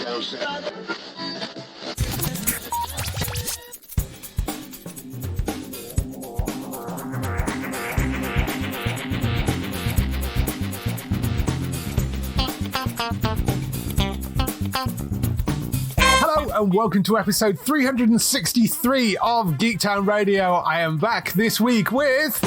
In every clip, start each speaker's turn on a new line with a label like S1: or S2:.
S1: And welcome to episode 363 of Geektown Radio. I am back this week with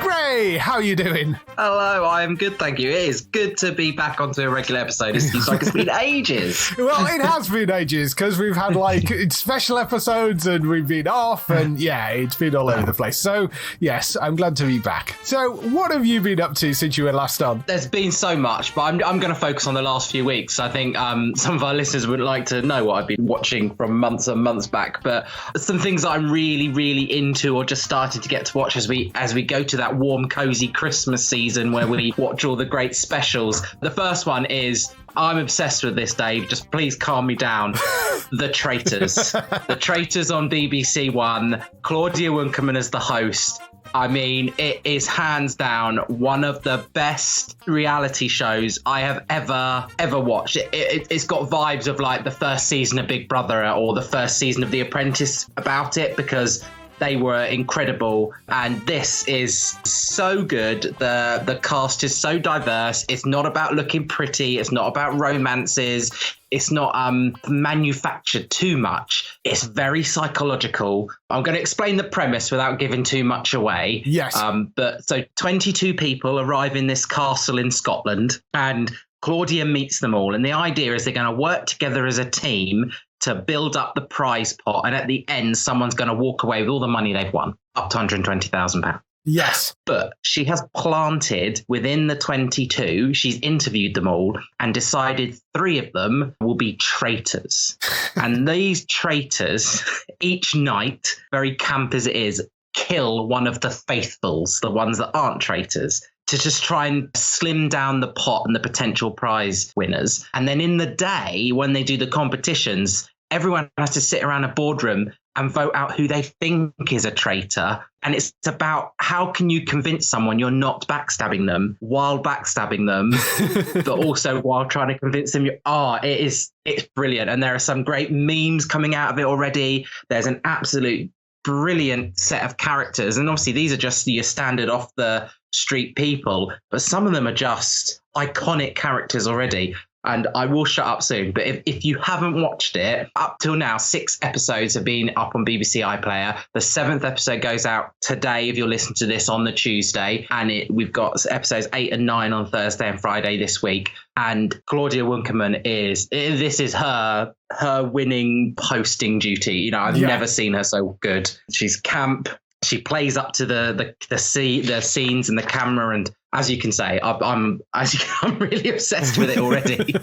S1: Gray. How are you doing?
S2: Hello, I am good, thank you. It is good to be back onto a regular episode. It seems like it's been ages.
S1: Well, it has been ages because we've had like special episodes and we've been off and yeah, it's been all over the place. So yes, I'm glad to be back. So what have you been up to since you were last on?
S2: There's been so much, but I'm going to focus on the last few weeks. I think some of our listeners would like to know what I've been watching from months and months back, but some things that I'm really, really into or just started to get to watch as we go to that warm, cozy Christmas season where we watch all the great specials. The first one is, I'm obsessed with this, Dave. Just please calm me down. The Traitors. The Traitors on BBC One. Claudia Winkleman as the host. I mean, it is hands down one of the best reality shows I have ever watched. It's got vibes of like the first season of Big Brother or the first season of The Apprentice about it, because they were incredible, and this is so good. The cast is so diverse. It's not about looking pretty. It's not about romances. It's not manufactured too much. It's very psychological. I'm going to explain the premise without giving too much away.
S1: Yes.
S2: But so 22 people arrive in this castle in Scotland, and Claudia meets them all. And the idea is they're going to work together as a team to build up the prize pot, and at the end, someone's going to walk away with all the money they've won, up to £120,000.
S1: Yes.
S2: But she has planted within the 22, she's interviewed them all and decided 3 of them will be traitors. And these traitors, each night, very camp as it is, kill one of the faithfuls, the ones that aren't traitors, to just try and slim down the pot and the potential prize winners. And then in the day, when they do the competitions, everyone has to sit around a boardroom and vote out who they think is a traitor. And it's about how can you convince someone you're not backstabbing them while backstabbing them, but also while trying to convince them you are. It's brilliant. And there are some great memes coming out of it already. There's an absolute brilliant set of characters. And obviously these are just your standard off the street people, but some of them are just iconic characters already. And I will shut up soon, but if you haven't watched it, up till now, 6 episodes have been up on BBC iPlayer. The 7th episode goes out today if you're listening to this on the Tuesday. And we've got episodes 8 and 9 on Thursday and Friday this week. And Claudia Winkleman this is her winning hosting duty. You know, I've never seen her so good. She's camp. She plays up to the scenes and the camera, and as you can say, I'm really obsessed with it already.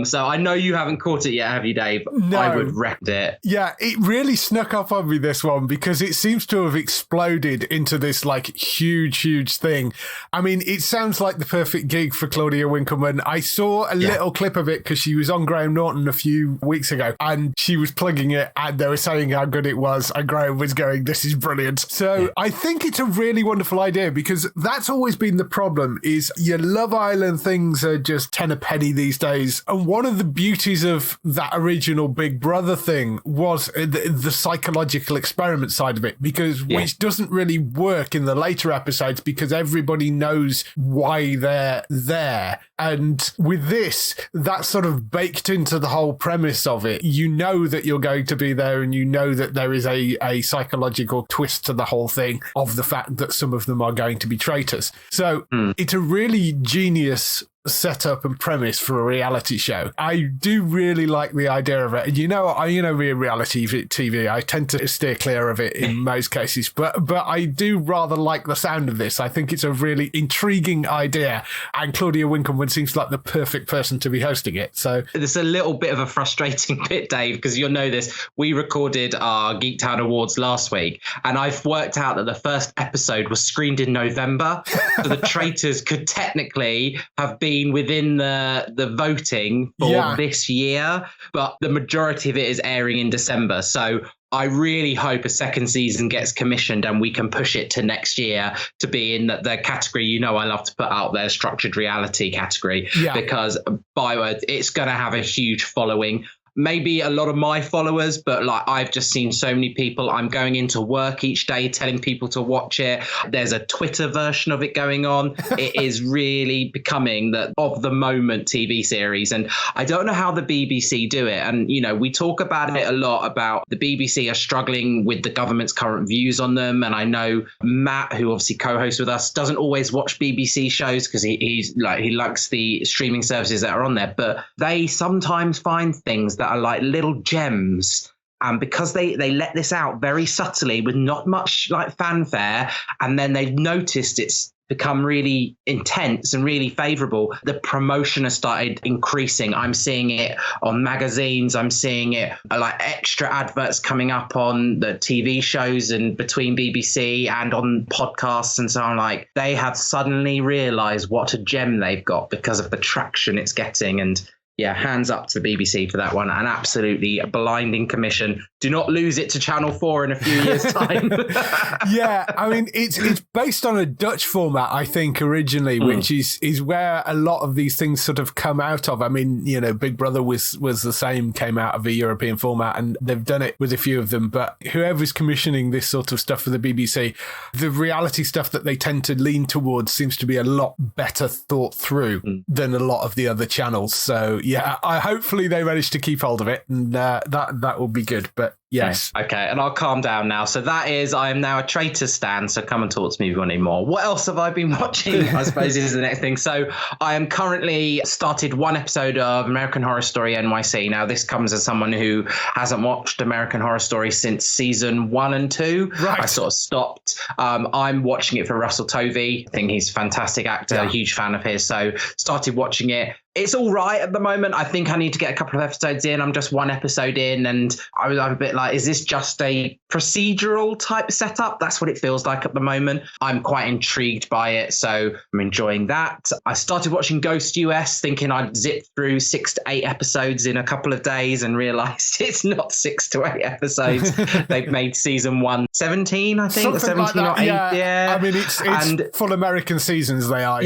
S2: So I know you haven't caught it yet, have you, Dave?
S1: No.
S2: I would recommend it.
S1: Yeah, it really snuck up on me, this one, because it seems to have exploded into this like huge thing. I mean, it sounds like the perfect gig for Claudia Winkleman. I saw a little clip of it because she was on Graham Norton a few weeks ago, and she was plugging it, and they were saying how good it was, and Graham was going, "This is brilliant." So I think it's a really wonderful idea, because that's always been the problem, is your Love Island things are just 10 a penny these days. And one of the beauties of that original Big Brother thing was the psychological experiment side of it, which doesn't really work in the later episodes because everybody knows why they're there. And with this, that's sort of baked into the whole premise of it. You know that you're going to be there, and you know that there is a psychological twist to the whole thing of the fact that some of them are going to be traitors. So it's a really genius setup and premise for a reality show. I do really like the idea of it. You know, reality TV, I tend to steer clear of it in most cases, but I do rather like the sound of this. I think it's a really intriguing idea, and Claudia Winkleman seems like the perfect person to be hosting it. So
S2: there's a little bit of a frustrating bit, Dave, because you'll know this. We recorded our Geektown Awards last week, and I've worked out that the first episode was screened in November, so the Traitors could technically have been within the voting for this year, but the majority of it is airing in December. So I really hope a second season gets commissioned and we can push it to next year to be in the category, I love to put out there, structured reality category, because it's going to have a huge following. Maybe a lot of my followers, but like I've just seen so many people. I'm going into work each day telling people to watch it. There's a Twitter version of it going on. It is really becoming the of the moment TV series. And I don't know how the BBC do it. And, we talk about it a lot about the BBC are struggling with the government's current views on them. And I know Matt, who obviously co-hosts with us, doesn't always watch BBC shows because he likes the streaming services that are on there. But they sometimes find things that are like little gems, and because they let this out very subtly with not much like fanfare, and then they've noticed it's become really intense and really favorable, the promotion has started increasing. I'm seeing it on magazines, I'm seeing it like extra adverts coming up on the TV shows and between BBC and on podcasts and so on. Like, they have suddenly realized what a gem they've got because of the traction it's getting. And hands up to the BBC for that one. An absolutely blinding commission. Do not lose it to Channel 4 in a few years' time.
S1: I mean, it's based on a Dutch format, I think, originally, which is where a lot of these things sort of come out of. I mean, Big Brother was the same, came out of a European format, and they've done it with a few of them. But whoever's commissioning this sort of stuff for the BBC, the reality stuff that they tend to lean towards seems to be a lot better thought through than a lot of the other channels. So, hopefully they manage to keep hold of it, and that will be good. But yes.
S2: Okay, and I'll calm down now. So I am now a Traitors stan, so come and talk to me if you want any more. What else have I been watching, I suppose, is the next thing. So I am currently started one episode of American Horror Story NYC. Now, this comes as someone who hasn't watched American Horror Story since season 1 and 2. Right. I sort of stopped. I'm watching it for Russell Tovey. I think he's a fantastic actor, a huge fan of his. So started watching it. It's all right at the moment. I think I need to get a couple of episodes in. I'm just one episode in, and I'm a bit like, is this just a procedural type setup? That's what it feels like at the moment. I'm quite intrigued by it, so I'm enjoying that. I started watching Ghost US, thinking I'd zip through 6 to 8 episodes in a couple of days, and realised it's not 6 to 8 episodes. They've made season 1 17, I think,
S1: something
S2: 17
S1: like that.
S2: or 8. Yeah.
S1: I mean, it's full American seasons, they are.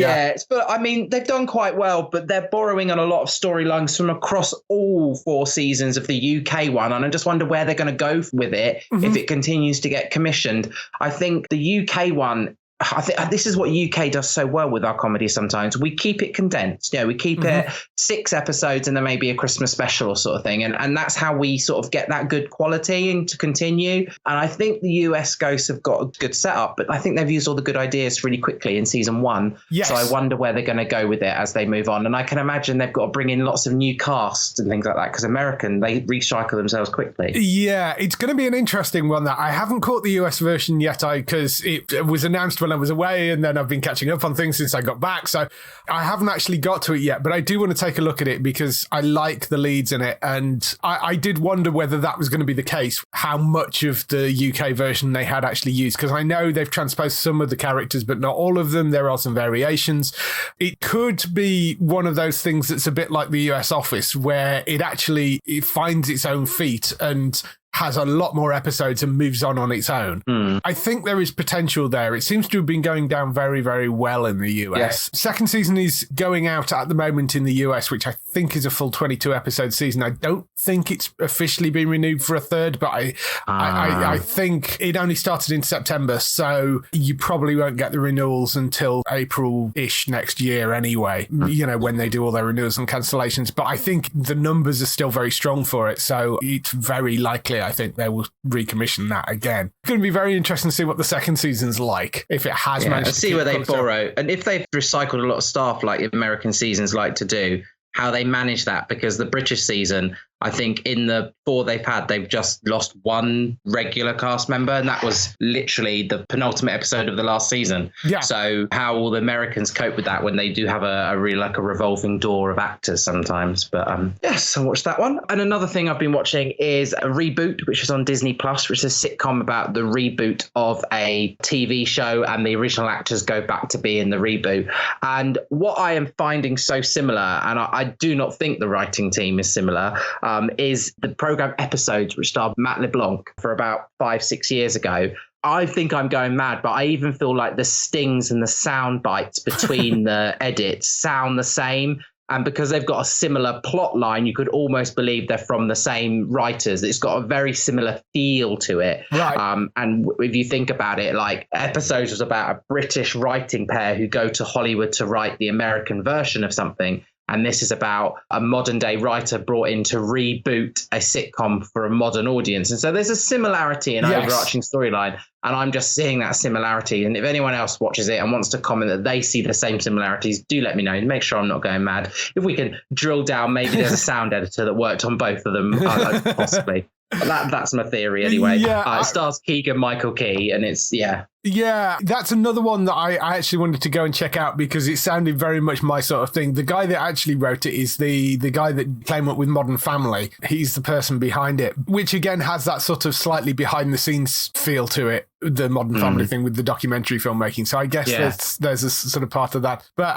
S2: But I mean, they've done quite well, but they're borrowing on a lot of storylines from across all 4 seasons of the UK one, and I just wonder where they're going to go with it if it continues to get commissioned. I think the UK one, I think this is what UK does so well with our comedy sometimes. We keep it condensed. We keep it 6 episodes and then maybe a Christmas special or sort of thing. And that's how we sort of get that good quality and to continue. And I think the US Ghosts have got a good setup, but I think they've used all the good ideas really quickly in season 1. Yes. So I wonder where they're going to go with it as they move on. And I can imagine they've got to bring in lots of new casts and things like that, because American, they recycle themselves quickly.
S1: Yeah, it's going to be an interesting one. That I haven't caught the US version yet, because it was announced when I was away, and then I've been catching up on things since I got back, so I haven't actually got to it yet, but I do want to take a look at it because I like the leads in it, and I did wonder whether that was going to be the case, how much of the UK version they had actually used, because I know they've transposed some of the characters but not all of them. There are some variations. It could be one of those things that's a bit like the US Office, where it finds its own feet and has a lot more episodes and moves on its own. I think there is potential there. It seems to have been going down very, very well in the US. Yes. Second season is going out at the moment in the US, which I think is a full 22 episode season. I don't think it's officially been renewed for a third, but I think it only started in September, so you probably won't get the renewals until April-ish next year anyway, when they do all their renewals and cancellations. But I think the numbers are still very strong for it, so it's very likely I think they will recommission that again. It's going to be very interesting to see what the second season's like, if it has managed to
S2: see where they borrow, and if they've recycled a lot of staff like American seasons like to do, how they manage that, because the British season, I think in the 4 they've had, they've just lost 1 regular cast member, and that was literally the penultimate episode of the last season. Yeah. So how will the Americans cope with that when they do have a really like a revolving door of actors sometimes? But yes, I watched that one. And another thing I've been watching is a Reboot, which is on Disney Plus, which is a sitcom about the reboot of a TV show, and the original actors go back to be in the reboot. And what I am finding so similar, and I do not think the writing team is similar, is the program Episodes, which starred Matt LeBlanc for about 5-6 years ago. I think I'm going mad, but I even feel like the stings and the sound bites between the edits sound the same. And because they've got a similar plot line, you could almost believe they're from the same writers. It's got a very similar feel to it.
S1: Right.
S2: And if you think about it, like Episodes was about a British writing pair who go to Hollywood to write the American version of something. And this is about a modern day writer brought in to reboot a sitcom for a modern audience. And so there's a similarity in overarching storyline. And I'm just seeing that similarity. And if anyone else watches it and wants to comment that they see the same similarities, do let me know. Make sure I'm not going mad. If we can drill down, maybe there's a sound editor that worked on both of them, possibly. That's my theory anyway. It stars Keegan-Michael Key, and it's,
S1: Yeah, that's another one that I actually wanted to go and check out because it sounded very much my sort of thing. The guy that actually wrote it is the guy that came up with Modern Family. He's the person behind it, which again has that sort of slightly behind the scenes feel to it, the Modern Family thing with the documentary filmmaking. So I guess there's a sort of part of that. But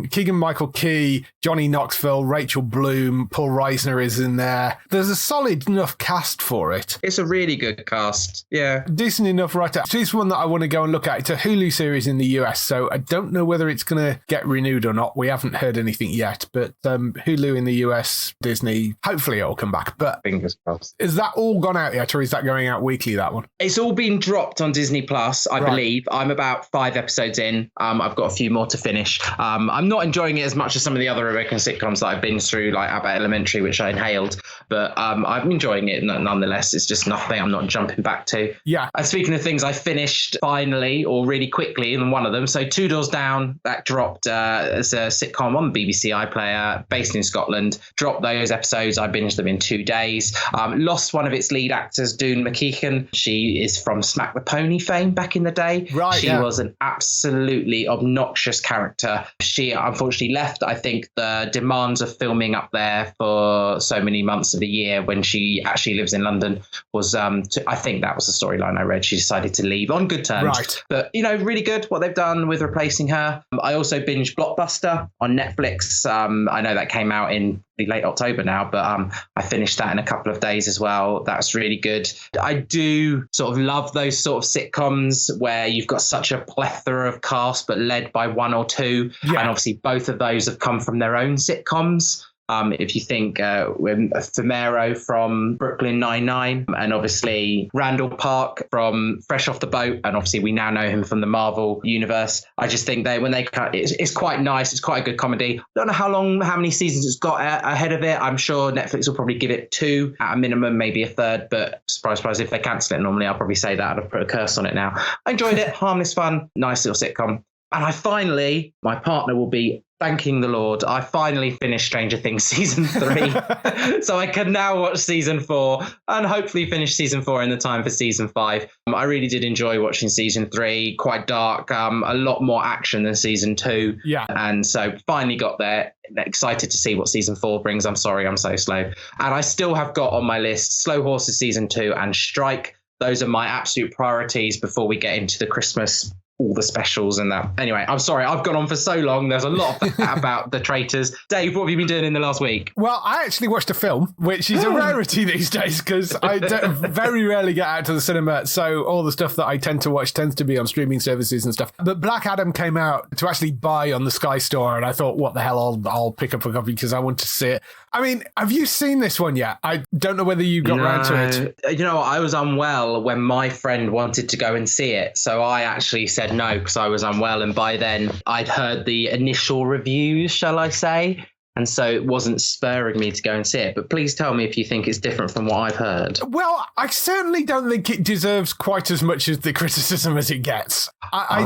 S1: Keegan-Michael Key, Johnny Knoxville, Rachel Bloom, Paul Reisner is in there. There's a solid enough cast for it.
S2: It's a really good cast. Yeah.
S1: Decent enough writer. So it's one that I want to go and look at. It's a Hulu series in the US, so I don't know whether it's going to get renewed or not. We haven't heard anything yet, but Hulu in the US, Disney, hopefully it'll come back. But
S2: fingers crossed.
S1: Is that all gone out yet, or is that going out weekly, that one?
S2: It's all been dropped on Disney Plus, I believe. I'm about 5 episodes in. I've got a few more to finish. I'm not enjoying it as much as some of the other American sitcoms that I've been through, like Abbott Elementary, which I inhaled, but I'm enjoying it nonetheless. It's just nothing I'm not jumping back to.
S1: Yeah.
S2: And speaking of things I finished finally or really quickly in one of them, so Two Doors Down, that dropped as a sitcom on BBC iPlayer based in Scotland. Dropped those episodes. I binged them in 2 days. Lost one of its lead actors, Doone McKeegan. She is from Smack the Pony fame back in the day. She was an absolutely obnoxious character. She unfortunately left. I think the demands of filming up there for so many months of the year when she actually lives in London was I think that was the storyline I read. She decided to leave on good terms.
S1: Right.
S2: But, really good what they've done with replacing her. I also binged Blockbuster on Netflix. I know that came out in late October now, but I finished that in a couple of days as well. That's really good. I do sort of love those sort of sitcoms where you've got such a plethora of cast but led by one or two. And obviously both of those have come from their own sitcoms. If you think Femero from Brooklyn Nine-Nine, and obviously Randall Park from Fresh Off the Boat, and obviously we now know him from the Marvel universe. I just think it's quite nice. It's quite a good comedy. Don't know how many seasons it's got ahead of it. I'm sure Netflix will probably give it 2 at a minimum, maybe a third. But surprise, if they cancel it, normally I'll probably say that. I'd put a curse on it now. I enjoyed it. Harmless fun. Nice little sitcom. And my partner will be thanking the Lord, I finally finished Stranger Things season 3. So I can now watch season 4 and hopefully finish season 4 in the time for season 5. I really did enjoy watching season 3, quite dark, a lot more action than season 2.
S1: Yeah.
S2: And so finally got there, excited to see what season 4 brings. I'm sorry, I'm so slow. And I still have got on my list Slow Horses season 2 and Strike. Those are my absolute priorities before we get into the Christmas, all the specials and that. Anyway, I'm sorry, I've gone on for so long. There's a lot of that about the Traitors. Dave, what have you been doing in the last week?
S1: Well, I actually watched a film, which is a rarity these days because I very rarely get out to the cinema. So all the stuff that I tend to watch tends to be on streaming services and stuff. But Black Adam came out to actually buy on the Sky Store, and I thought, what the hell, I'll pick up a copy because I want to see it. I mean, have you seen this one yet? I don't know whether you got around to it.
S2: You know, I was unwell when my friend wanted to go and see it. So I actually said no because I was unwell. And by then I'd heard the initial reviews, shall I say? And so it wasn't spurring me to go and see it. But please tell me if you think it's different from what I've heard.
S1: Well, I certainly don't think it deserves quite as much as the criticism as it gets. I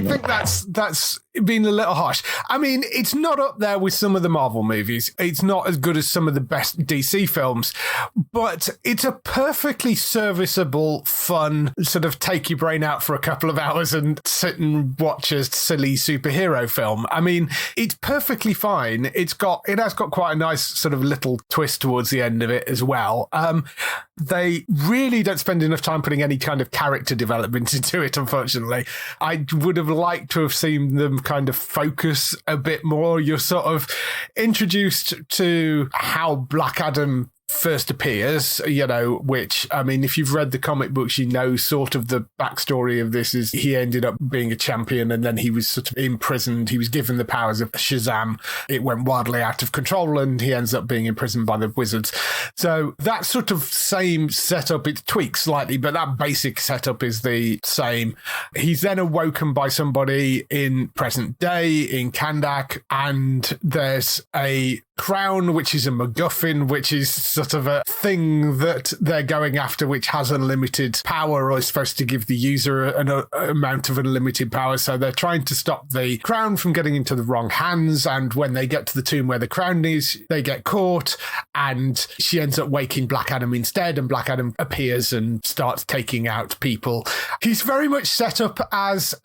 S1: think that's been a little harsh. I mean, it's not up there with some of the Marvel movies. It's not as good as some of the best DC films, but it's a perfectly serviceable, fun, sort of take your brain out for a couple of hours and sit and watch a silly superhero film. I mean, it's perfectly fine. It has got quite a nice sort of little twist towards the end of it as well. They really don't spend enough time putting any kind of character development into it, unfortunately. I would have liked to have seen them kind of focus a bit more. You're sort of introduced to how Black Adam first appears, you know, which, I mean, if you've read the comic books, you know sort of the backstory of this is he ended up being a champion and then he was sort of imprisoned. He was given the powers of Shazam. It went wildly out of control and he ends up being imprisoned by the wizards. So that sort of same setup, it tweaks slightly, but that basic setup is the same. He's then awoken by somebody in present day in Kandak, and there's a crown, which is a MacGuffin, which is sort of a thing that they're going after, which has unlimited power or is supposed to give the user an amount of unlimited power. So they're trying to stop the crown from getting into the wrong hands. And when they get to the tomb where the crown is, they get caught and she ends up waking Black Adam instead. And Black Adam appears and starts taking out people. He's very much set up as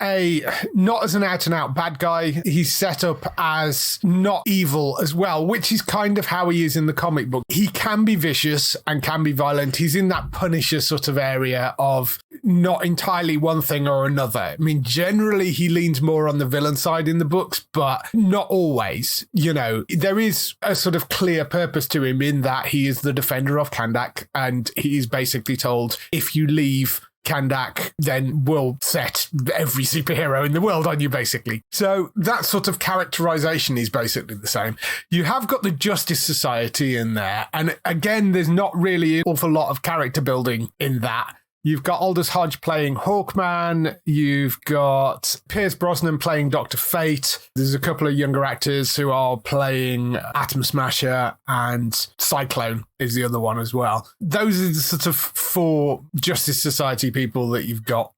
S1: not as an out and out bad guy. He's set up as not evil as well, which is kind of how he is in the comic book. He can be vicious and can be violent. He's in that Punisher sort of area of not entirely one thing or another. I mean, generally he leans more on the villain side in the books, but not always. You know, there is a sort of clear purpose to him in that he is the defender of Kandak, and he's basically told, if you leave Kandak, then we'll set every superhero in the world on you, basically. So that sort of characterization is basically the same. You have got the Justice Society in there, and again, there's not really an awful lot of character building in that. You've got Aldous Hodge playing Hawkman. You've got Pierce Brosnan playing Dr. Fate. There's a couple of younger actors who are playing Atom Smasher, and Cyclone is the other one as well. Those are the sort of four Justice Society people that you've got.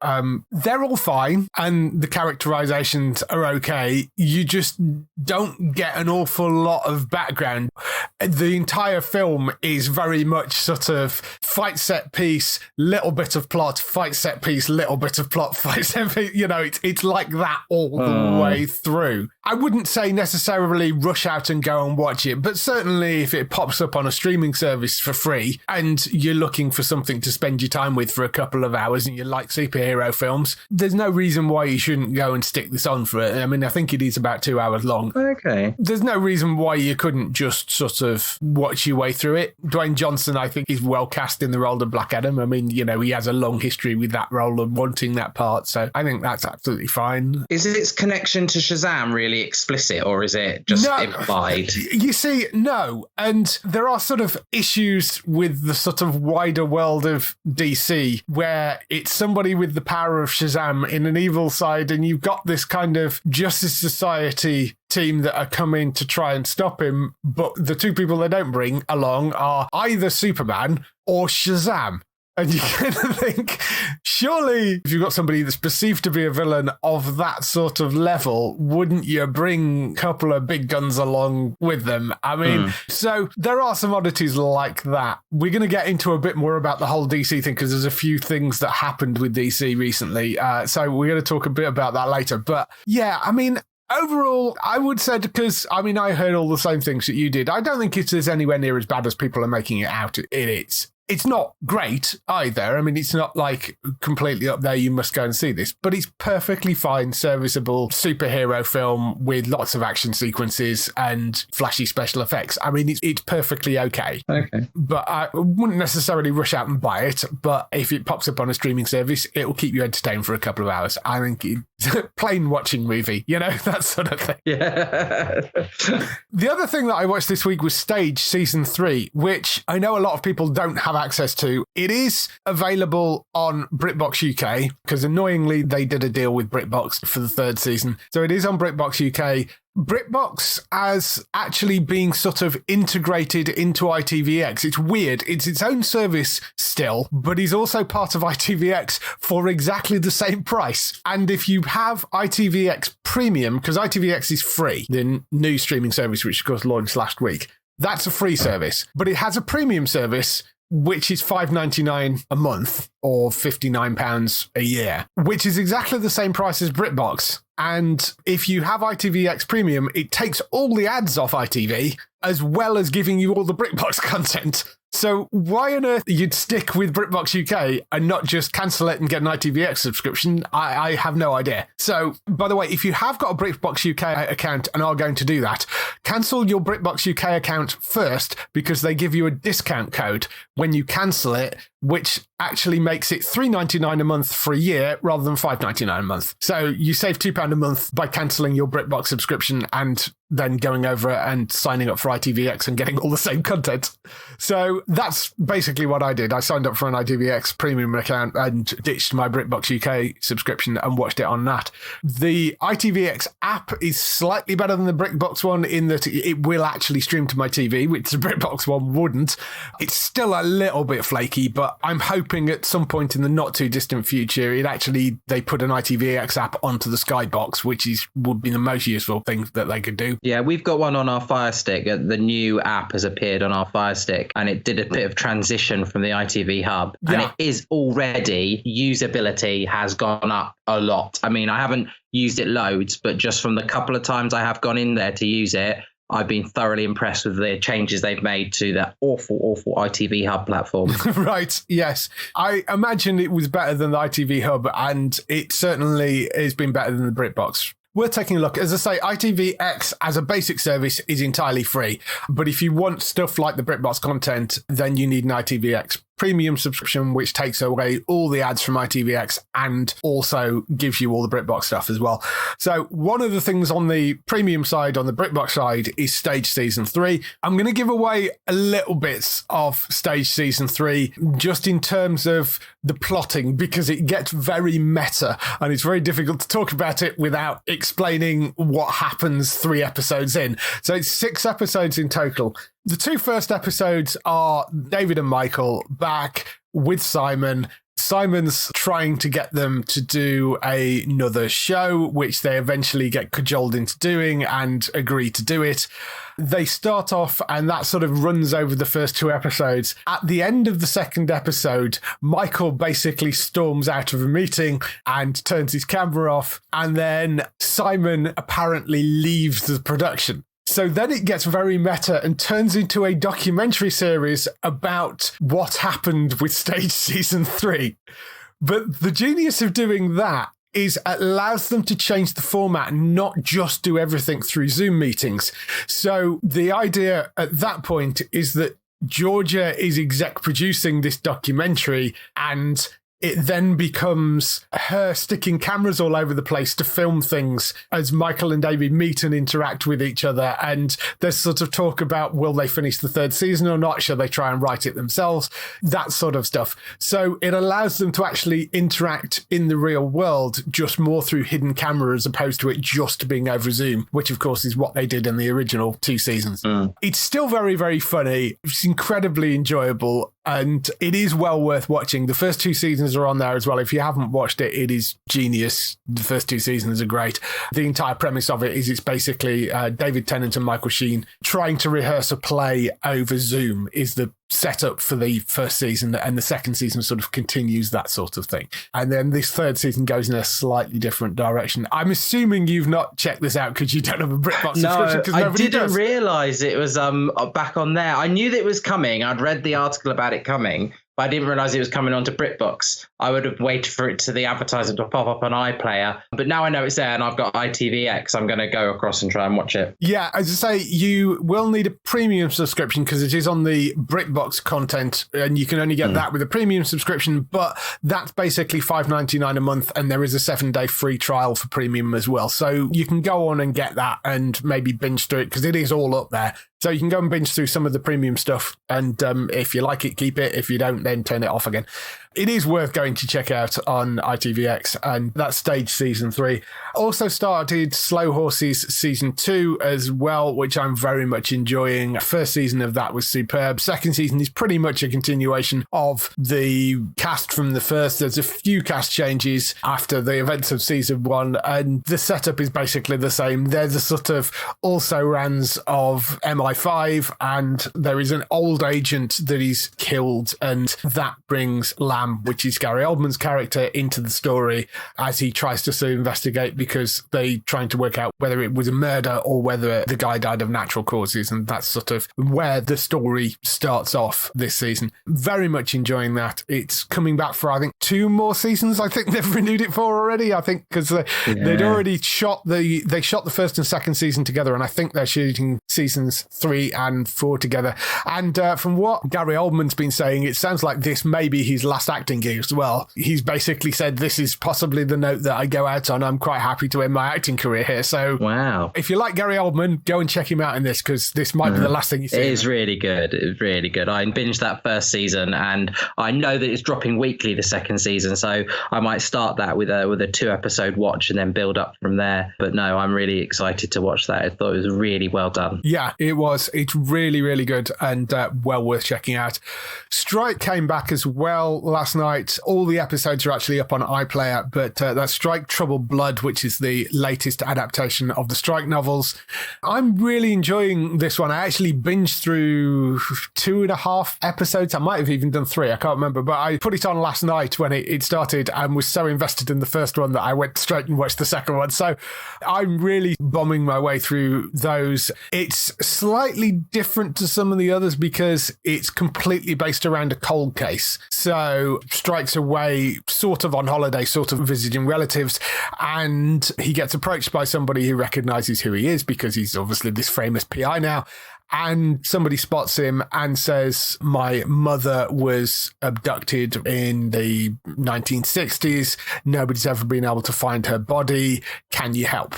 S1: They're all fine, and the characterizations are okay. You just don't get an awful lot of background. The entire film is very much sort of fight set piece, little bit of plot, fight set piece, little bit of plot, fight set piece. You know, it's like that all the way through. I wouldn't say necessarily rush out and go and watch it, but certainly if it pops up on a streaming service for free and you're looking for something to spend your time with for a couple of hours and you like superhero films, there's no reason why you shouldn't go and stick this on for it. I mean, I think it is about 2 hours long.
S2: Okay.
S1: There's no reason why you couldn't just sort of watch your way through it. Dwayne Johnson, I think, is well cast in the role of Black Adam. I mean, you know, he has a long history with that role and wanting that part, so I think that's absolutely fine.
S2: Is its connection to Shazam really explicit, or is it just implied?
S1: You see, no. And there are sort of issues with the sort of wider world of DC where it's somebody with the power of Shazam in an evil side, and you've got this kind of Justice Society team that are coming to try and stop him, but the two people they don't bring along are either Superman or Shazam. And you kind of think, surely, if you've got somebody that's perceived to be a villain of that sort of level, wouldn't you bring a couple of big guns along with them? I mean, so there are some oddities like that. We're going to get into a bit more about the whole DC thing because there's a few things that happened with DC recently. So we're going to talk a bit about that later. But yeah, I mean, overall, I would say, because, I mean, I heard all the same things that you did. I don't think it is anywhere near as bad as people are making it out. It is. It's not great either. I mean, it's not like completely up there, you must go and see this, but it's perfectly fine, serviceable superhero film with lots of action sequences and flashy special effects. I mean, it's perfectly okay. Okay. But I wouldn't necessarily rush out and buy it, but if it pops up on a streaming service, it will keep you entertained for a couple of hours. I think it's a plain watching movie, you know, that sort of thing. Yeah. The other thing that I watched this week was Stage Season 3, which I know a lot of people don't have access to. It is available on Britbox UK because annoyingly they did a deal with Britbox for the third season. So it is on Britbox UK. Britbox as actually being sort of integrated into ITVX. It's weird. It's its own service still, but is also part of ITVX for exactly the same price. And if you have ITVX Premium, because ITVX is free, the new streaming service, which of course launched last week, that's a free service, but it has a premium service which is $5.99 a month or £59 a year, which is exactly the same price as Britbox. And if you have ITVX Premium, it takes all the ads off ITV, as well as giving you all the Britbox content. So why on earth you'd stick with Britbox UK and not just cancel it and get an ITVX subscription, I have no idea. So, by the way, if you have got a Britbox UK account and are going to do that, cancel your Britbox UK account first, because they give you a discount code when you cancel it, which actually makes it $3.99 a month for a year rather than $5.99 a month. So you save £2 a month by cancelling your Britbox subscription and then going over and signing up for ITVX and getting all the same content. So that's basically what I did. I signed up for an ITVX Premium account and ditched my Britbox UK subscription and watched it on that. The ITVX app is slightly better than the Britbox one in that it will actually stream to my TV, which the Britbox one wouldn't. It's still a little bit flaky, but I'm hoping at some point in the not too distant future, they put an ITVX app onto the Skybox, which would be the most useful thing that they could do.
S2: Yeah, we've got one on our Fire Stick. The new app has appeared on our Fire Stick, and it did a bit of transition from the ITV Hub. And it is already, usability has gone up a lot. I mean, I haven't used it loads, but just from the couple of times I have gone in there to use it, I've been thoroughly impressed with the changes they've made to that awful ITV Hub platform. Right,
S1: yes. I imagine it was better than the ITV Hub, and it certainly has been better than the Britbox. We're taking a look. As I say, ITVX as a basic service is entirely free. But if you want stuff like the Britbox content, then you need an ITVX Premium subscription, which takes away all the ads from ITVX and also gives you all the Britbox stuff as well. So one of the things on the premium side, on the Britbox side, is Stage Season 3. I'm going to give away a little bits of Stage Season 3 just in terms of the plotting, because it gets very meta and it's very difficult to talk about it without explaining what happens 3 episodes in. So it's 6 episodes in total. The 2 first episodes are David and Michael back with Simon. Simon's trying to get them to do another show, which they eventually get cajoled into doing and agree to do it. They start off, and that sort of runs over the first 2 episodes. At the end of the second episode, Michael basically storms out of a meeting and turns his camera off, and then Simon apparently leaves the production. So then it gets very meta and turns into a documentary series about what happened with Stage Season 3. But the genius of doing that is it allows them to change the format and not just do everything through Zoom meetings. So the idea at that point is that Georgia is exec producing this documentary, and it then becomes her sticking cameras all over the place to film things as Michael and David meet and interact with each other. And there's sort of talk about, will they finish the 3rd season or not? Should they try and write it themselves? That sort of stuff. So it allows them to actually interact in the real world, just more through hidden camera as opposed to it just being over Zoom, which of course is what they did in the original 2 seasons. It's still very, very funny. It's incredibly enjoyable. And it is well worth watching. The first 2 seasons are on there as well. If you haven't watched it, it is genius. The first 2 seasons are great. The entire premise of it is it's basically David Tennant and Michael Sheen trying to rehearse a play over Zoom is the setup for the first season, and the second season sort of continues that sort of thing. And then this 3rd season goes in a slightly different direction. I'm assuming you've not checked this out because you don't have a Britbox subscription.
S2: No, I didn't realise it was back on there. I knew that it was coming. I'd read the article about it coming, but I didn't realise it was coming onto Britbox. I would have waited for it to the advertisement to pop up on iPlayer. But now I know it's there and I've got ITVX, I'm going to go across and try and watch it.
S1: Yeah, as I say, you will need a premium subscription because it is on the Britbox content, and you can only get that with a premium subscription, but that's basically $5.99 a month, and there is a 7-day free trial for premium as well. So you can go on and get that and maybe binge through it because it is all up there. So you can go and binge through some of the premium stuff, and if you like it, keep it. If you don't, then turn it off again. It is worth going to check out on ITVX, and that's Stage Season 3. Also started Slow Horses Season 2 as well, which I'm very much enjoying. First season of that was superb. Second season is pretty much a continuation of the cast from the first. There's a few cast changes after the events of Season 1, and the setup is basically the same. There's a sort of also-rans of MI5, and there is an old agent that is killed, and that brings Lamb, which is Gareth Gary Oldman's character into the story as he tries to sort of investigate, because they're trying to work out whether it was a murder or whether the guy died of natural causes. And that's sort of where the story starts off this season. Very much enjoying that. It's coming back for, I think, 2 more seasons. I think they've renewed it for already. I think because they'd already shot the first and second season together, and I think they're shooting seasons 3 and 4 together. And from what Gary Oldman's been saying, it sounds like this may be his last acting gig as well. He's basically said, this is possibly the note that I go out on. I'm quite happy to end my acting career here. So
S2: wow,
S1: if you like Gary Oldman, go and check him out in this, because this might be the last thing you see.
S2: It is really good. It's really good. I binged that first season, and I know that it's dropping weekly the second season, so I might start that with a 2-episode watch and then build up from there. But no, I'm really excited to watch that. I thought it was really well done.
S1: Yeah, it was. It's really, really good and well worth checking out. Strike came back as well last night. All the episodes are actually up on iPlayer, but that's Strike Troubled Blood, which is the latest adaptation of the Strike novels. I'm really enjoying this one. I actually binged through 2.5 episodes. I might have even done 3. I can't remember, but I put it on last night when it started and was so invested in the first one that I went straight and watched the second one. So I'm really bombing my way through those. It's slightly different to some of the others because it's completely based around a cold case. So Strike's away, sort of on holiday, sort of visiting relatives, and he gets approached by somebody who recognizes who he is because he's obviously this famous PI now. And somebody spots him and says, my mother was abducted in the 1960s. Nobody's ever been able to find her body. Can you help?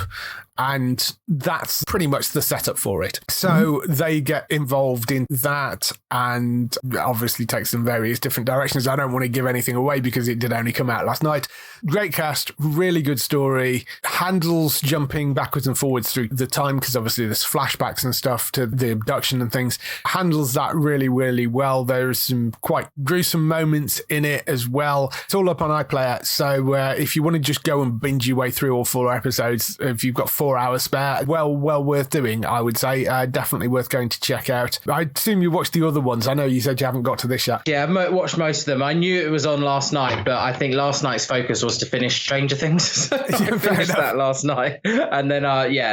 S1: And that's pretty much the setup for it. So they get involved in that and obviously takes some various different directions. I don't want to give anything away because it did only come out last night. Great cast, really good story. Handles jumping backwards and forwards through the time because obviously there's flashbacks and stuff to the abduction and things. Handles that really, really well. There's some quite gruesome moments in it as well. It's all up on iPlayer. So if you want to just go and binge your way through all 4 episodes, if you've got 4 hours spare, well worth doing, I would say. Definitely worth going to check out. I assume you watched the other ones. I know you said you haven't got to this yet.
S2: Yeah, I've watched most of them. I knew it was on last night, but I think last night's focus was to finish Stranger Things. So I finished that last night. And then,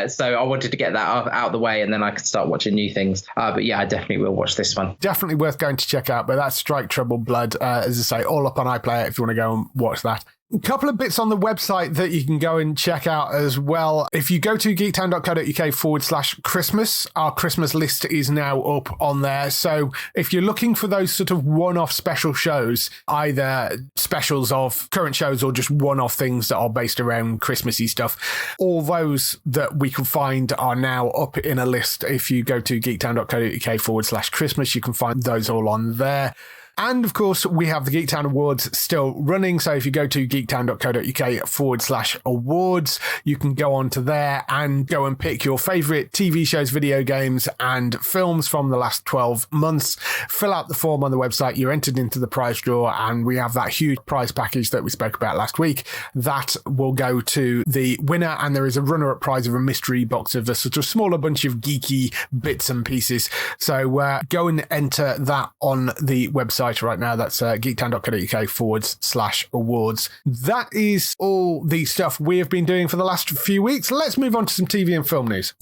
S2: so I wanted to get that out of the way and then I could start watching new things. But yeah, I definitely will watch this one.
S1: Definitely worth going to check out, but that's Strike Troubled Blood, as I say, all up on iPlayer if you want to go and watch that. A couple of bits on the website that you can go and check out as well. If you go to geektown.co.uk/Christmas, our Christmas list is now up on there. So if you're looking for those sort of one-off special shows, either specials of current shows or just one-off things that are based around Christmassy stuff, all those that we can find are now up in a list. If you go to geektown.co.uk/Christmas, you can find those all on there. And of course, we have the Geektown Awards still running. So if you go to geektown.co.uk/awards, you can go on to there and go and pick your favorite TV shows, video games, and films from the last 12 months. Fill out the form on the website. You're entered into the prize draw, and we have that huge prize package that we spoke about last week. That will go to the winner, and there is a runner-up prize of a mystery box of a sort of smaller bunch of geeky bits and pieces. So go and enter that on the website right now. That's geektown.co.uk/awards. That is all the stuff we have been doing for the last few weeks. Let's move on to some TV and film news.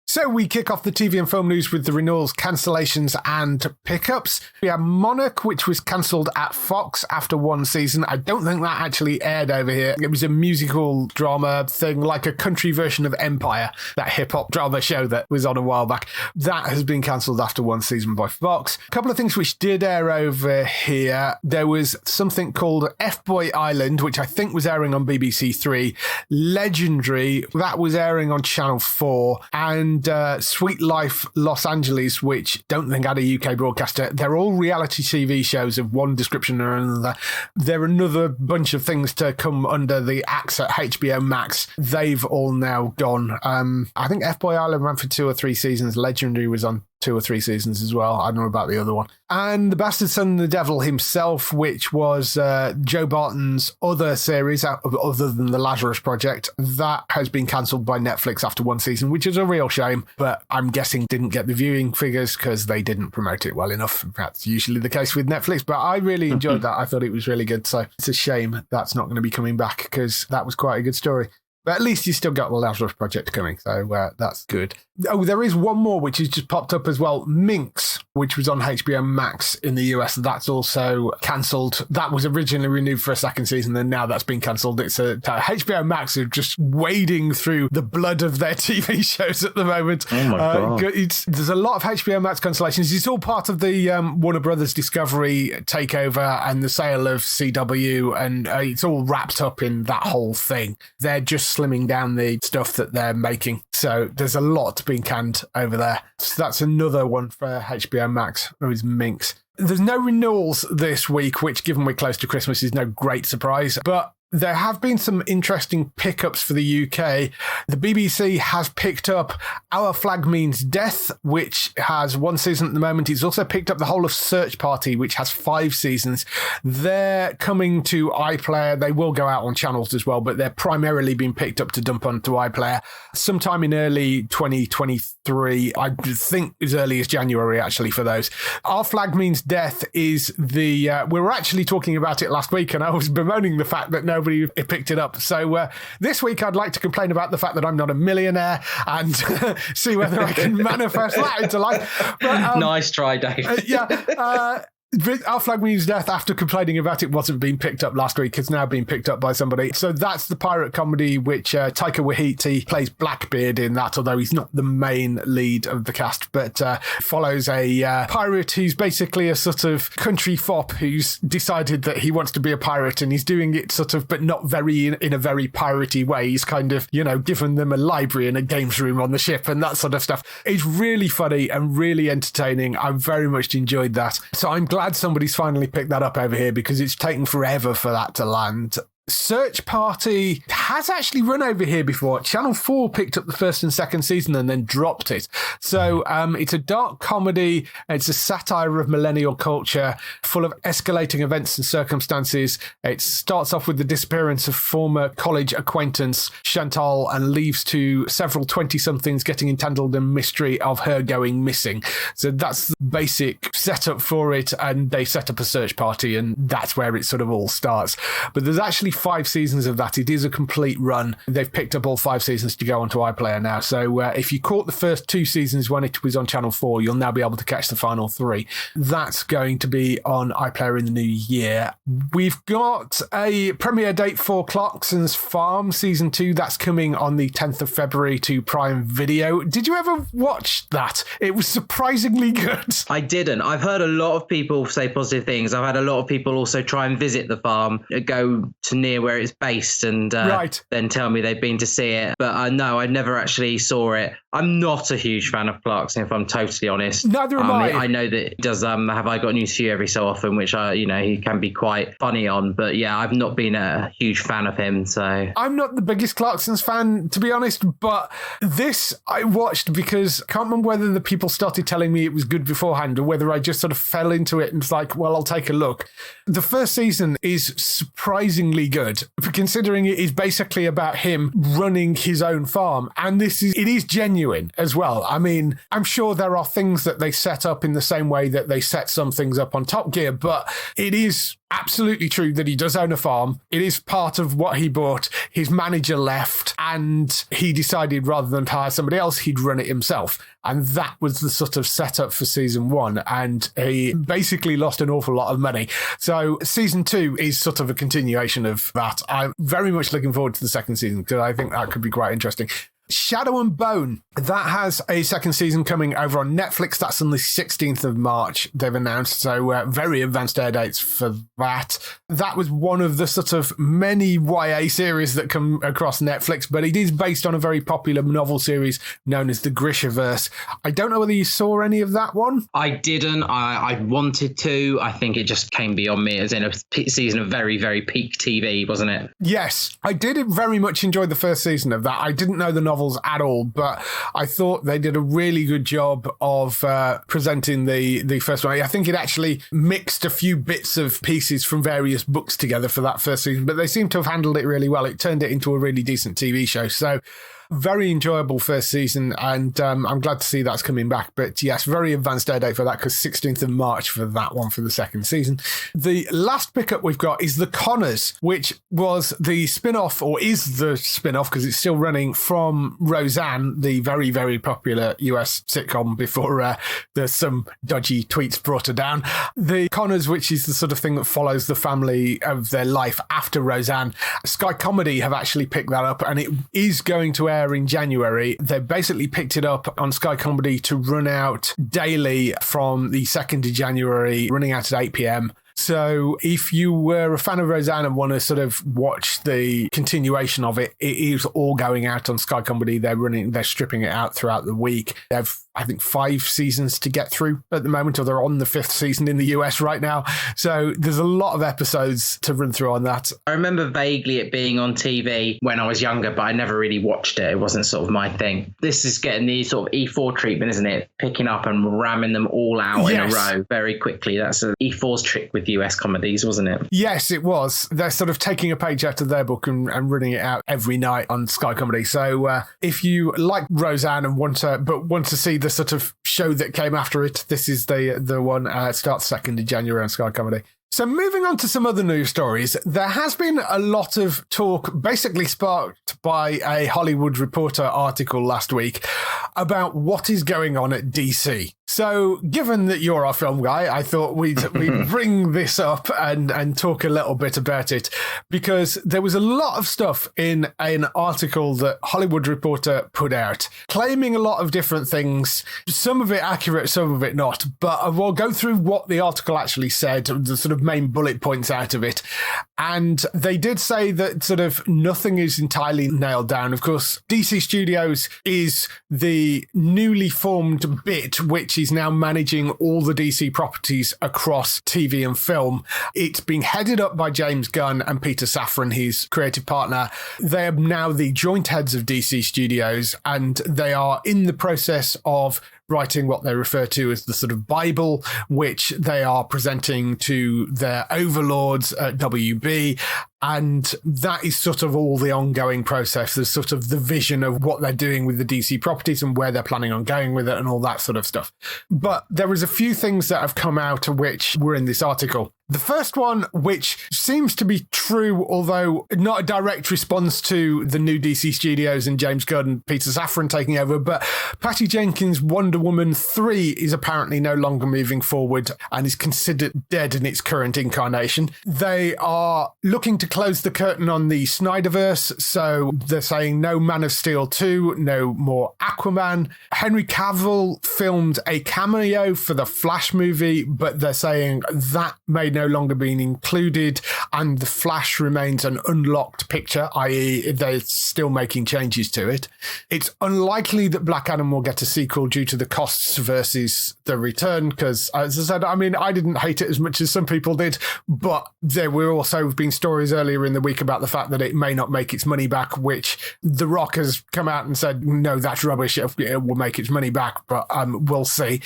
S1: So we kick off the TV and film news with the renewals, cancellations and pickups. We have Monarch, which was cancelled at Fox after 1 season. I don't think that actually aired over here. It was a musical drama thing, like a country version of Empire, that hip-hop drama show that was on a while back. That has been cancelled after 1 season by Fox. A couple of things which did air over here. There was something called F-Boy Island, which I think was airing on BBC 3. Legendary, that was airing on Channel 4. And Sweet Life Los Angeles, which don't think had a UK broadcaster. They're all reality TV shows of one description or another. There are another bunch of things to come under the axe at HBO Max. They've all now gone. I think F-Boy Island ran for 2 or 3 seasons. Legendary was on 2 or 3 seasons as well. I don't know about the other one. And The Bastard Son and the Devil himself, which was Joe Barton's other series other than the Lazarus Project, that has been cancelled by Netflix after 1 season, which is a real shame, but I'm guessing didn't get the viewing figures because they didn't promote it well enough. That's usually the case with Netflix, but I really enjoyed that. I thought it was really good, so it's a shame that's not going to be coming back because that was quite a good story. But at least you still got the Lazarus Project coming, so that's good. Oh, there is one more which has just popped up as well. Minx, which was on HBO Max in the US, that's also cancelled. That was originally renewed for a 2nd season, and now that's been cancelled. It's HBO Max are just wading through the blood of their TV shows at the moment.
S2: Oh my God.
S1: There's a lot of HBO Max cancellations. It's all part of the Warner Brothers Discovery takeover and the sale of CW, and it's all wrapped up in that whole thing. They're just slimming down the stuff that they're making. So there's a lot being canned over there. So that's another one for HBO Max, or is Minx. There's no renewals this week, which, given we're close to Christmas, is no great surprise. But there have been some interesting pickups for the UK. The BBC has picked up Our Flag Means Death, which has 1 season at the moment. It's also picked up the whole of Search Party, which has 5 seasons. They're coming to iPlayer. They will go out on channels as well, but they're primarily being picked up to dump onto iPlayer sometime in early 2023. I think as early as January, actually, for those. Our Flag Means Death is we were actually talking about it last week, and I was bemoaning the fact that nobody picked it up. So this week I'd like to complain about the fact that I'm not a millionaire and see whether I can manifest that into life. But,
S2: nice try, Dave.
S1: Our Flag Means Death, after complaining about it wasn't being picked up last week, has now been picked up by somebody. So that's the pirate comedy which Taika Waititi plays Blackbeard in that, although he's not the main lead of the cast, but follows a pirate who's basically a sort of country fop who's decided that he wants to be a pirate, and he's doing it sort of, but not very in a very piratey way. He's kind of, given them a library and a games room on the ship and that sort of stuff. It's really funny and really entertaining. I very much enjoyed that. So I'm glad somebody's finally picked that up over here because it's taken forever for that to land. Search Party has actually run over here before. Channel 4 picked up the 1st and 2nd season and then dropped it. So it's a dark comedy. It's a satire of millennial culture, full of escalating events and circumstances. It starts off with the disappearance of former college acquaintance Chantal and leaves to several 20-somethings getting entangled in mystery of her going missing. So that's the basic setup for it, and they set up a search party, and that's where it sort of all starts. But there's actually 5 seasons of that. It is a complete run. They've picked up all 5 seasons to go onto iPlayer now. So if you caught the first 2 seasons when it was on Channel 4, you'll now be able to catch the final 3. That's going to be on iPlayer in the new year. We've got a premiere date for Clarkson's Farm Season 2. That's coming on the 10th of February to Prime Video. Did you ever watch that? It was surprisingly good.
S2: I didn't. I've heard a lot of people say positive things. I've had a lot of people also try and visit the farm, go to near where it's based, and then tell me they've been to see it. But no, I never actually saw it. I'm not a huge fan of Clarkson, if I'm totally honest.
S1: Neither am I.
S2: I know that he does Have I Got News For You every so often, which he can be quite funny on. But yeah, I've not been a huge fan of him. So
S1: I'm not the biggest Clarkson's fan, to be honest. But this I watched because I can't remember whether the people started telling me it was good beforehand or whether I just sort of fell into it and was like, well, I'll take a look. The first season is surprisingly good, considering it is basically about him running his own farm, and it is genuine as well. I mean, I'm sure there are things that they set up in the same way that they set some things up on Top Gear, but it is absolutely true that he does own a farm. It is part of what he bought. His manager left and he decided rather than hire somebody else, he'd run it himself. And that was the sort of setup for season 1. And he basically lost an awful lot of money. So season 2 is sort of a continuation of that. I'm very much looking forward to the 2nd season because I think that could be quite interesting. Shadow and Bone, that has a 2nd season coming over on Netflix. That's on the 16th of March, they've announced. So very advanced air dates for that. That was one of the sort of many YA series that come across Netflix, but it is based on a very popular novel series known as the Grishaverse. I don't know whether you saw any of that one.
S2: I didn't. I wanted to. I think it just came beyond me, as in a season of very, very peak TV, wasn't it?
S1: Yes, I did very much enjoy the first season of that. I didn't know the novel novels at all, but I thought they did a really good job of presenting the first one. I think it actually mixed a few bits of pieces from various books together for that first season, but they seem to have handled it really well. It turned it into a really decent TV show. So very enjoyable first season, and I'm glad to see that's coming back. But yes, very advanced air date for that, because 16th of March for that one for the second season. The last pickup we've got is The Conners, which was the spin-off, or is the spin-off because it's still running, from Roseanne, the very, very popular US sitcom before there's some dodgy tweets brought her down. The Conners, which is the sort of thing that follows the family of their life after Roseanne. Sky Comedy have actually picked that up, and it is going to air in January. They basically picked it up on Sky Comedy to run out daily from the 2nd of January, running out at 8 p.m. So if you were a fan of Roseanne and want to sort of watch the continuation of it, it is all going out on Sky Comedy. They're stripping it out throughout the week. They have, I think, 5 seasons to get through at the moment, or they're on the 5th season in the US right now. So there's a lot of episodes to run through on that.
S2: I remember vaguely it being on TV when I was younger, but I never really watched it. It wasn't sort of my thing. This is getting the sort of E4 treatment, isn't it? Picking up and ramming them all out in a row very quickly. That's an E4's trick with US comedies, wasn't it?
S1: Yes, it was. They're sort of taking a page out of their book and running it out every night on Sky Comedy. So if you like Roseanne and want to see the sort of show that came after it, this is the one. Starts 2nd of January on Sky Comedy. So moving on to some other news stories, there has been a lot of talk, basically sparked by a Hollywood Reporter article last week, about what is going on at DC. So given that you're our film guy, I thought we'd bring this up and talk a little bit about it, because there was a lot of stuff in an article that Hollywood Reporter put out, claiming a lot of different things, some of it accurate, some of it not. But we'll go through what the article actually said, the sort of main bullet points out of it. And they did say that sort of nothing is entirely nailed down. Of course, DC Studios is the newly formed bit, which is now managing all the DC properties across TV and film. It's being headed up by James Gunn and Peter Safran, his creative partner. They are now the joint heads of DC Studios, and they are in the process of writing what they refer to as the sort of Bible, which they are presenting to their overlords at WB. And that is sort of all the ongoing process. There's sort of the vision of what they're doing with the DC properties and where they're planning on going with it and all that sort of stuff. But there is a few things that have come out which were in this article. The first one, which seems to be true, although not a direct response to the new DC Studios and James Gunn and Peter Safran taking over, but Patty Jenkins' Wonder Woman 3 is apparently no longer moving forward and is considered dead in its current incarnation. They are looking to close the curtain on the Snyderverse, so they're saying no Man of Steel 2, no more Aquaman. Henry Cavill filmed a cameo for the Flash movie, but they're saying that may no longer be included, and the Flash remains an unlocked picture, i.e. they're still making changes to it. It's unlikely that Black Adam will get a sequel due to the costs versus the return, because, as I said, I mean, I didn't hate it as much as some people did, but there were also been stories earlier in the week about the fact that it may not make its money back, which The Rock has come out and said, no, that's rubbish, it will make its money back, but we'll see.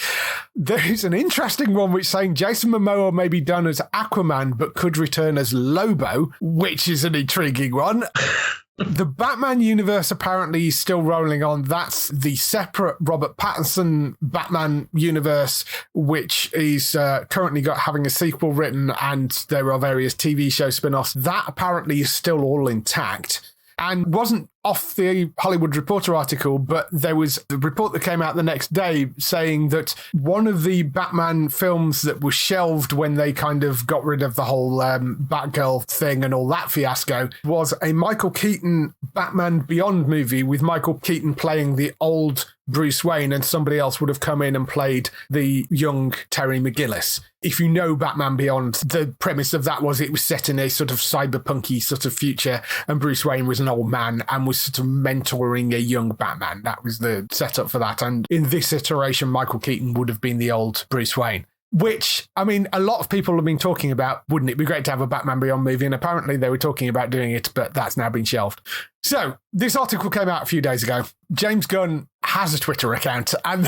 S1: There's an interesting one which saying Jason Momoa may be done as Aquaman but could return as Lobo, which is an intriguing one. The Batman universe apparently is still rolling on. That's the separate Robert Pattinson Batman universe, which is currently having a sequel written, and there are various TV show spin-offs. That apparently is still all intact and wasn't off the Hollywood Reporter article, but there was a report that came out the next day saying that one of the Batman films that was shelved when they kind of got rid of the whole Batgirl thing and all that fiasco was a Michael Keaton Batman Beyond movie with Michael Keaton playing the old Bruce Wayne, and somebody else would have come in and played the young Terry McGinnis. If you know Batman Beyond, the premise of that was it was set in a sort of cyberpunky sort of future, and Bruce Wayne was an old man and was sort of mentoring a young Batman. That was the setup for that. And in this iteration, Michael Keaton would have been the old Bruce Wayne. which, I mean, a lot of people have been talking about, wouldn't it be great to have a Batman Beyond movie? And apparently they were talking about doing it, but that's now been shelved. So this article came out a few days ago. James Gunn has a Twitter account. And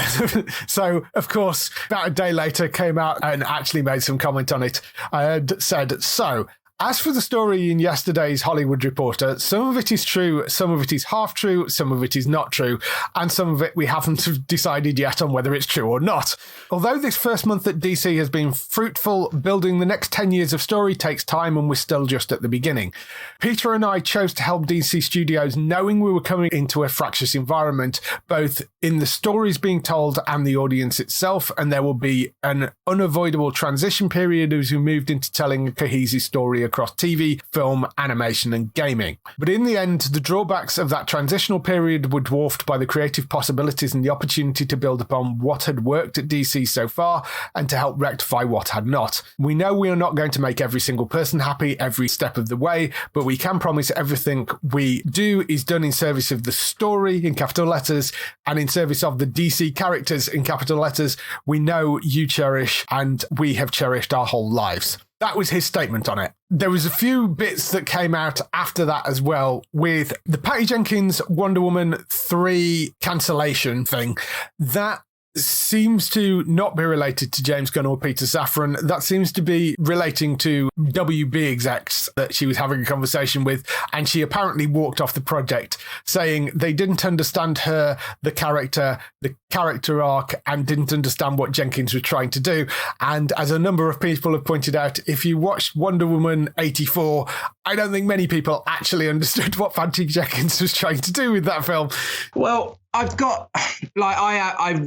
S1: so, of course, about a day later came out and actually made some comment on it and said, so, as for the story in yesterday's Hollywood Reporter, some of it is true, some of it is half true, some of it is not true, and some of it we haven't decided yet on whether it's true or not. Although this first month at DC has been fruitful, building the next 10 years of story takes time and we're still just at the beginning. Peter and I chose to help DC Studios knowing we were coming into a fractious environment, both in the stories being told and the audience itself, and there will be an unavoidable transition period as we moved into telling a cohesive story across TV, film, animation, and gaming. But in the end, the drawbacks of that transitional period were dwarfed by the creative possibilities and the opportunity to build upon what had worked at DC so far and to help rectify what had not. We know we are not going to make every single person happy every step of the way, but we can promise everything we do is done in service of the story in capital letters and in service of the DC characters in capital letters we know you cherish and we have cherished our whole lives. That was his statement on it. There was a few bits that came out after that as well with the Patty Jenkins Wonder Woman 3 cancellation thing. That seems to not be related to James Gunn or Peter Safran. That seems to be relating to WB execs that she was having a conversation with, and she apparently walked off the project saying they didn't understand her, the character arc, and didn't understand what Jenkins was trying to do. And as a number of people have pointed out, if you watched Wonder Woman 84, I don't think many people actually understood what Patty Jenkins was trying to do with that film.
S2: Well, I've got,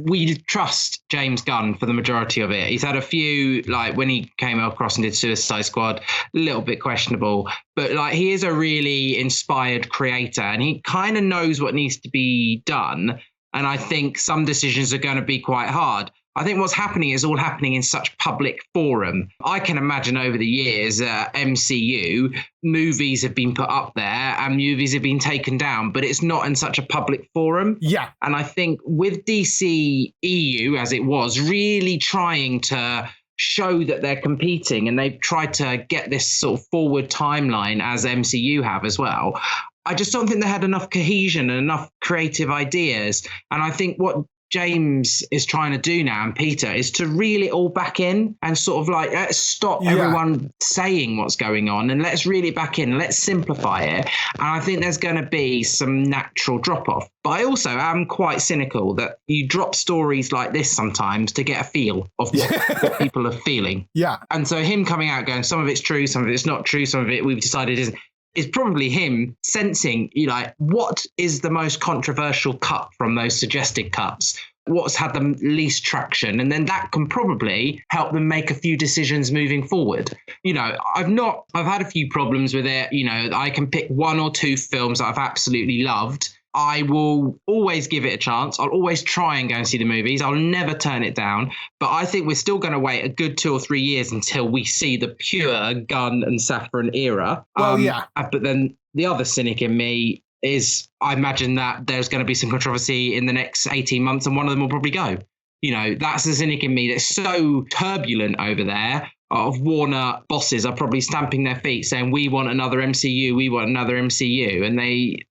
S2: we trust James Gunn for the majority of it. He's had a few, like when he came across and did Suicide Squad, a little bit questionable, but like he is a really inspired creator and he kind of knows what needs to be done. And I think some decisions are going to be quite hard. I think what's happening is all happening in such public forum. I can imagine over the years, MCU, movies have been put up there and movies have been taken down, but it's not in such a public forum.
S1: Yeah.
S2: And I think with DC EU, as it was, really trying to show that they're competing and they've tried to get this sort of forward timeline as MCU have as well. I just don't think they had enough cohesion and enough creative ideas. And I think what James is trying to do now, and Peter, is to reel it all back in and sort of like, let's stop everyone saying what's going on and let's reel it back in. Let's simplify it. And I think there's going to be some natural drop off. But I also am quite cynical that you drop stories like this sometimes to get a feel of what people are feeling.
S1: Yeah.
S2: And so him coming out going, some of it's true, some of it's not true, some of it we've decided isn't, is probably him sensing, what is the most controversial cut from those suggested cuts? What's had the least traction? And then that can probably help them make a few decisions moving forward. I've had a few problems with it. I can pick one or two films that I've absolutely loved. I will always give it a chance. I'll always try and go and see the movies. I'll never turn it down. But I think we're still going to wait a good 2 or 3 years until we see the pure Gunn and Safran era.
S1: Well, yeah.
S2: But then the other cynic in me is I imagine that there's going to be some controversy in the next 18 months and one of them will probably go. That's the cynic in me that's so turbulent over there. Of Warner bosses are probably stamping their feet saying, we want another MCU, we want another MCU. And they,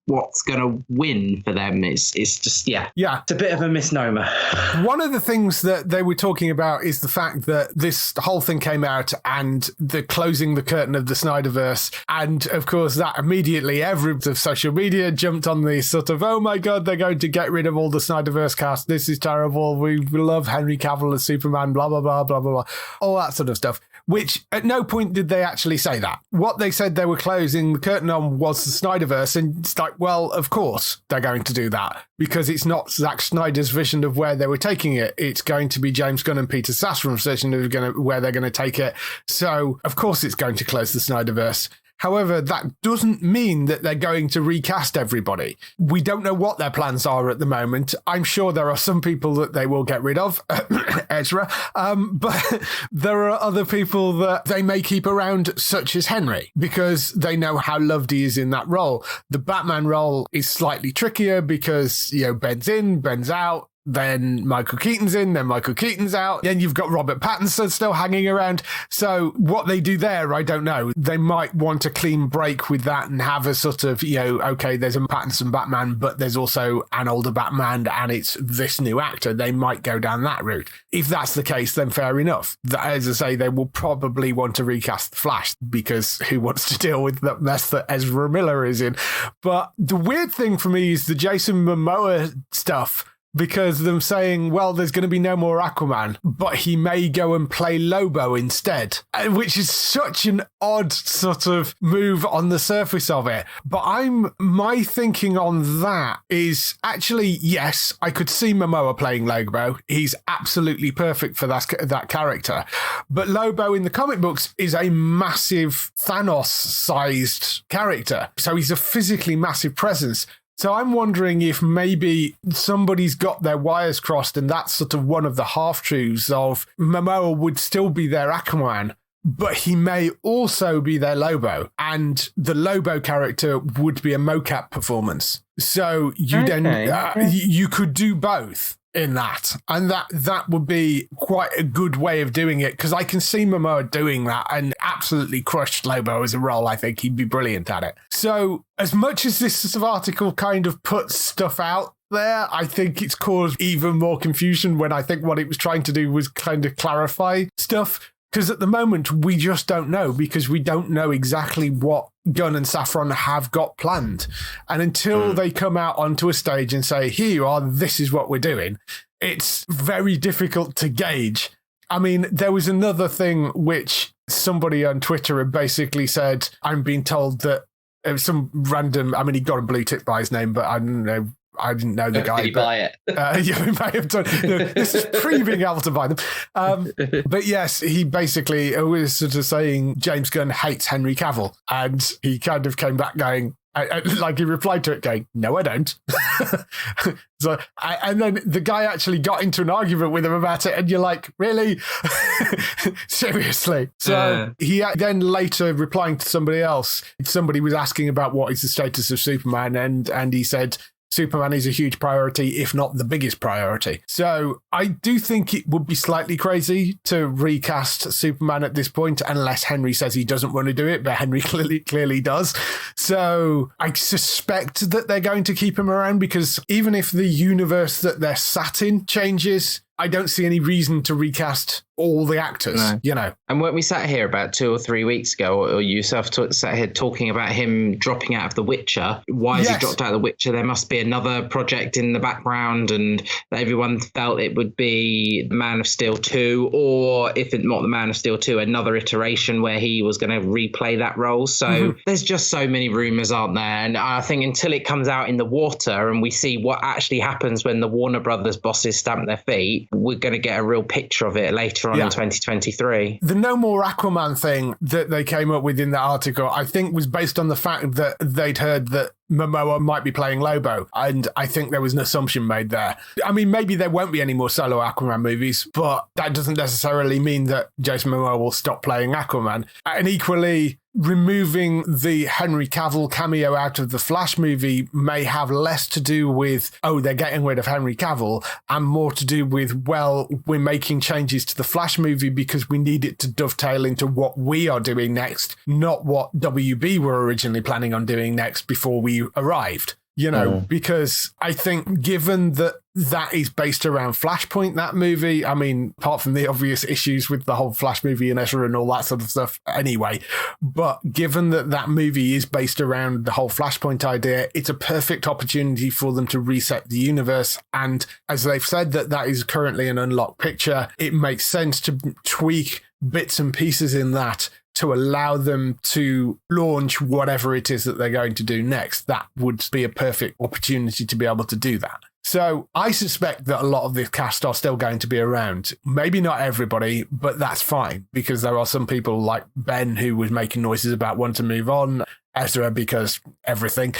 S2: what's going to win for them is just, yeah, it's a bit of a misnomer.
S1: One of the things that they were talking about is the fact that this whole thing came out and the closing the curtain of the Snyderverse. And of course, that immediately every bit of social media jumped on the sort of, oh my God, they're going to get rid of all the Snyderverse cast. This is terrible. We love Henry Cavill as Superman, blah, blah, blah, blah, blah, blah. All that sort of stuff, which at no point did they actually say that. What they said they were closing the curtain on was the Snyderverse, and it's like, well, of course they're going to do that because it's not Zack Snyder's vision of where they were taking it. It's going to be James Gunn and Peter Safran's vision of where they're going to take it. So, of course, it's going to close the Snyderverse. However, that doesn't mean that they're going to recast everybody. We don't know what their plans are at the moment. I'm sure there are some people that they will get rid of, Ezra, but there are other people that they may keep around, such as Henry, because they know how loved he is in that role. The Batman role is slightly trickier because, Ben's in, Ben's out. then Michael Keaton's in, then Michael Keaton's out, then you've got Robert Pattinson still hanging around. So what they do there, I don't know. They might want a clean break with that and have a sort of, okay, there's a Pattinson Batman, but there's also an older Batman and it's this new actor. They might go down that route. If that's the case, then fair enough. As I say, they will probably want to recast the Flash because who wants to deal with that mess that Ezra Miller is in? But the weird thing for me is the Jason Momoa stuff, because them saying, well, there's going to be no more Aquaman, but he may go and play Lobo instead, which is such an odd sort of move on the surface of it. But my thinking on that is actually, yes, I could see Momoa playing Lobo. He's absolutely perfect for that character. But Lobo in the comic books is a massive Thanos-sized character. So he's a physically massive presence. So I'm wondering if maybe somebody's got their wires crossed and that's sort of one of the half-truths of Momoa would still be their Aquaman, but he may also be their Lobo. And the Lobo character would be a mocap performance. So you could do both in that. And that would be quite a good way of doing it, because I can see Momoa doing that and absolutely crushed Lobo as a role. I think he'd be brilliant at it. So as much as this sort of article kind of puts stuff out there, I think it's caused even more confusion when I think what it was trying to do was kind of clarify stuff. Because at the moment, we just don't know, because we don't know exactly what Gunn and Safran have got planned. And until they come out onto a stage and say, here you are, this is what we're doing, it's very difficult to gauge. I mean, there was another thing which somebody on Twitter had basically said, I'm being told that some random, I mean, he got a blue tick by his name, but I don't know. I didn't know the guy.
S2: Did he buy it?
S1: Yeah, we may have done. This is pre being able to buy them. But yes, he basically was sort of saying James Gunn hates Henry Cavill. And he kind of came back going, like he replied to it going, no, I don't. And then the guy actually got into an argument with him about it. And you're like, really? Seriously? So he then later replying to somebody else, somebody was asking about what is the status of Superman. And he said, Superman is a huge priority, if not the biggest priority. So I do think it would be slightly crazy to recast Superman at this point, unless Henry says he doesn't want to do it, but Henry clearly does. So I suspect that they're going to keep him around, because even if the universe that they're sat in changes, I don't see any reason to recast all the actors, And
S2: when we sat here about 2 or 3 weeks ago, or you yourself sat here talking about him dropping out of The Witcher, why has he dropped out of The Witcher? There must be another project in the background, and everyone felt it would be Man of Steel 2, or if it's not the Man of Steel 2, another iteration where he was going to replay that role. So there's just so many rumours, aren't there? And I think until it comes out in the water and we see what actually happens when the Warner Brothers bosses stamp their feet, we're going to get a real picture of it later on in 2023.
S1: The No More Aquaman thing that they came up with in that article, I think was based on the fact that they'd heard that Momoa might be playing Lobo. And I think there was an assumption made there. I mean, maybe there won't be any more solo Aquaman movies, but that doesn't necessarily mean that Jason Momoa will stop playing Aquaman. And equally, removing the Henry Cavill cameo out of the Flash movie may have less to do with, they're getting rid of Henry Cavill, and more to do with, we're making changes to the Flash movie because we need it to dovetail into what we are doing next, not what WB were originally planning on doing next before we arrived. Because I think given that is based around Flashpoint, that movie, I mean, apart from the obvious issues with the whole Flash movie and Ezra and all that sort of stuff anyway, but given that movie is based around the whole Flashpoint idea, it's a perfect opportunity for them to reset the universe. And as they've said that is currently an unlocked picture, it makes sense to tweak bits and pieces in that to allow them to launch whatever it is that they're going to do next. That would be a perfect opportunity to be able to do that. So I suspect that a lot of this cast are still going to be around. Maybe not everybody, but that's fine, because there are some people like Ben who was making noises about wanting to move on, Ezra because everything,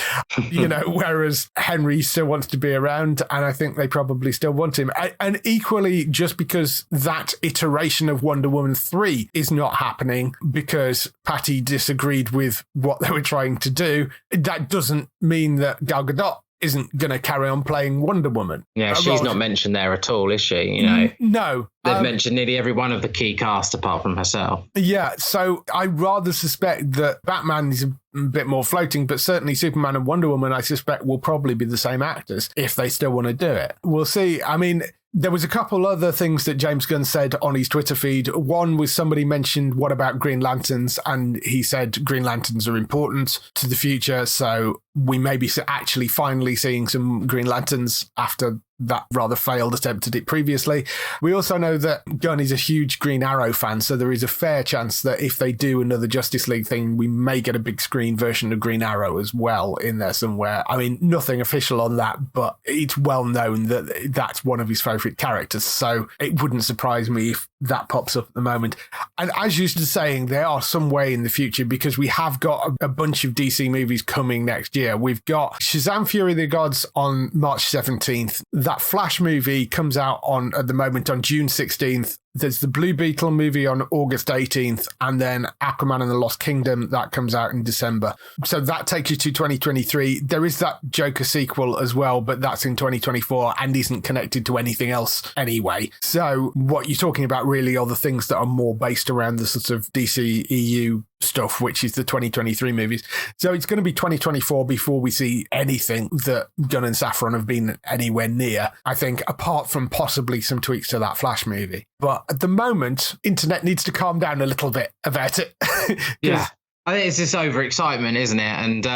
S1: whereas Henry still wants to be around, and I think they probably still want him. And equally, just because that iteration of Wonder Woman 3 is not happening because Patty disagreed with what they were trying to do, that doesn't mean that Gal Gadot isn't going to carry on playing Wonder Woman.
S2: Yeah, she's not mentioned there at all, is she? You know,
S1: no.
S2: They've mentioned nearly every one of the key cast apart from herself.
S1: Yeah, so I rather suspect that Batman is a bit more floating, but certainly Superman and Wonder Woman, I suspect, will probably be the same actors if they still want to do it. We'll see. I mean, there was a couple other things that James Gunn said on his Twitter feed. One was somebody mentioned, what about Green Lanterns? And he said Green Lanterns are important to the future, so we may be actually finally seeing some Green Lanterns after that rather failed attempt at it previously. We also know that Gunn is a huge Green Arrow fan, so there is a fair chance that if they do another Justice League thing, we may get a big screen version of Green Arrow as well in there somewhere. I mean, nothing official on that, but it's well known that that's one of his favourite characters, so it wouldn't surprise me if that pops up at the moment. And as you were saying, there are some way in the future, because we have got a bunch of DC movies coming next year. We've got Shazam! Fury of the Gods on March 17th. That Flash movie comes out at the moment on June 16th. There's the Blue Beetle movie on August 18th, and then Aquaman and the Lost Kingdom, that comes out in December. So that takes you to 2023. There is that Joker sequel as well, but that's in 2024 and isn't connected to anything else anyway. So what you're talking about really are the things that are more based around the sort of DC EU stuff, which is the 2023 movies. So it's going to be 2024 before we see anything that Gunn and Safran have been anywhere near, I think, apart from possibly some tweaks to that Flash movie. But at the moment, internet needs to calm down a little bit about it.
S2: Yeah, I think it's this overexcitement, isn't it?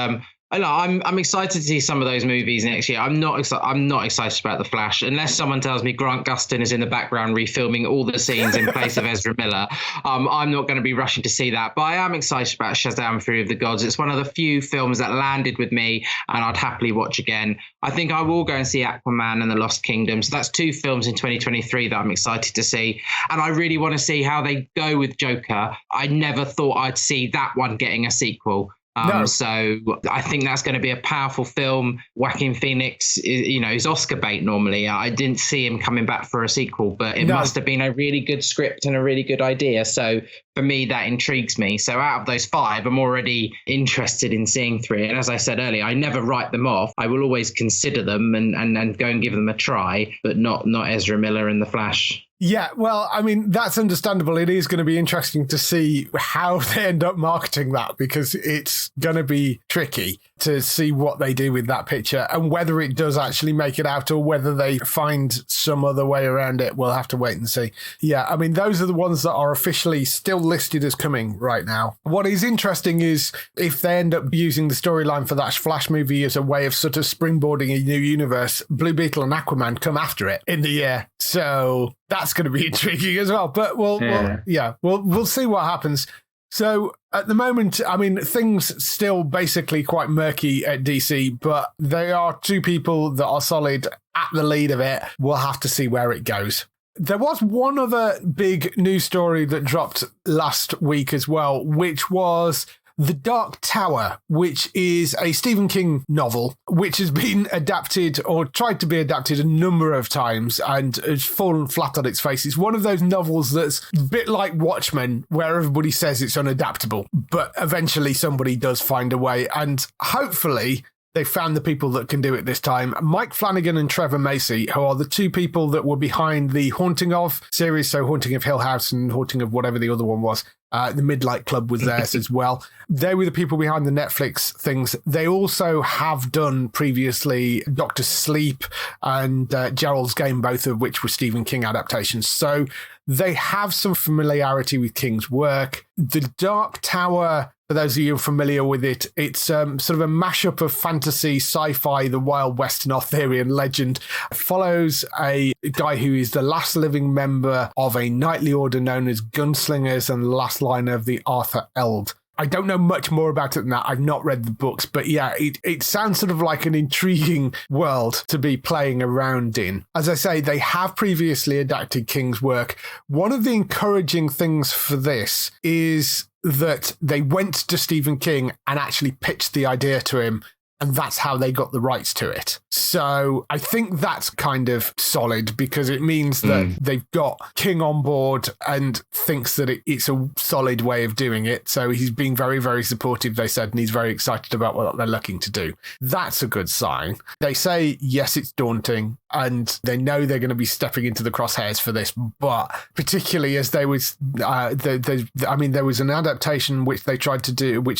S2: And I'm excited to see some of those movies next year. I'm not excited about The Flash unless someone tells me Grant Gustin is in the background refilming all the scenes in place of Ezra Miller. I'm not going to be rushing to see that, but I am excited about Shazam! Fury of the Gods. It's one of the few films that landed with me and I'd happily watch again. I think I will go and see Aquaman and the Lost Kingdom. So that's two films in 2023 that I'm excited to see. And I really want to see how they go with Joker. I never thought I'd see that one getting a sequel.
S1: No.
S2: So I think that's going to be a powerful film. Joaquin Phoenix, is Oscar bait normally. I didn't see him coming back for a sequel, but it must have been a really good script and a really good idea. So for me, that intrigues me. So out of those five, I'm already interested in seeing three. And as I said earlier, I never write them off. I will always consider them and go and give them a try, but not Ezra Miller and The Flash.
S1: Yeah, well, I mean, that's understandable. It is going to be interesting to see how they end up marketing that, because it's going to be tricky to see what they do with that picture and whether it does actually make it out or whether they find some other way around it. We'll have to wait and see. Yeah, I mean, those are the ones that are officially still listed as coming right now. What is interesting is if they end up using the storyline for that Flash movie as a way of sort of springboarding a new universe, Blue Beetle and Aquaman come after it in the year. So that's going to be intriguing as well. But we'll see what happens. So at the moment, I mean, things still basically quite murky at DC, but there are two people that are solid at the lead of it. We'll have to see where it goes. There was one other big news story that dropped last week as well, which was The Dark Tower, which is a Stephen King novel, which has been adapted or tried to be adapted a number of times and has fallen flat on its face. It's one of those novels that's a bit like Watchmen, where everybody says it's unadaptable, but eventually somebody does find a way, and hopefully they found the people that can do it this time. Mike Flanagan and Trevor Macy, who are the two people that were behind the Haunting of series, so Haunting of Hill House and Haunting of whatever the other one was. The Midlight Club was theirs as well. They were the people behind the Netflix things. They also have done previously Dr. Sleep and Gerald's Game, both of which were Stephen King adaptations. So they have some familiarity with King's work. The Dark Tower, for those of you familiar with it, it's sort of a mashup of fantasy, sci-fi, the Wild West and Arthurian legend. It follows a guy who is the last living member of a knightly order known as Gunslingers and the last line of the Arthur Eld. I don't know much more about it than that. I've not read the books, but yeah, it sounds sort of like an intriguing world to be playing around in. As I say, they have previously adapted King's work. One of the encouraging things for this is that they went to Stephen King and actually pitched the idea to him. and that's how they got the rights to it. So I think that's kind of solid because it means that they've got King on board and thinks that it's a solid way of doing it. So he's being very, very supportive, they said, and he's very excited about what they're looking to do. That's a good sign. They say, yes, it's daunting, and they know they're going to be stepping into the crosshairs for this, but particularly as there was, there was an adaptation which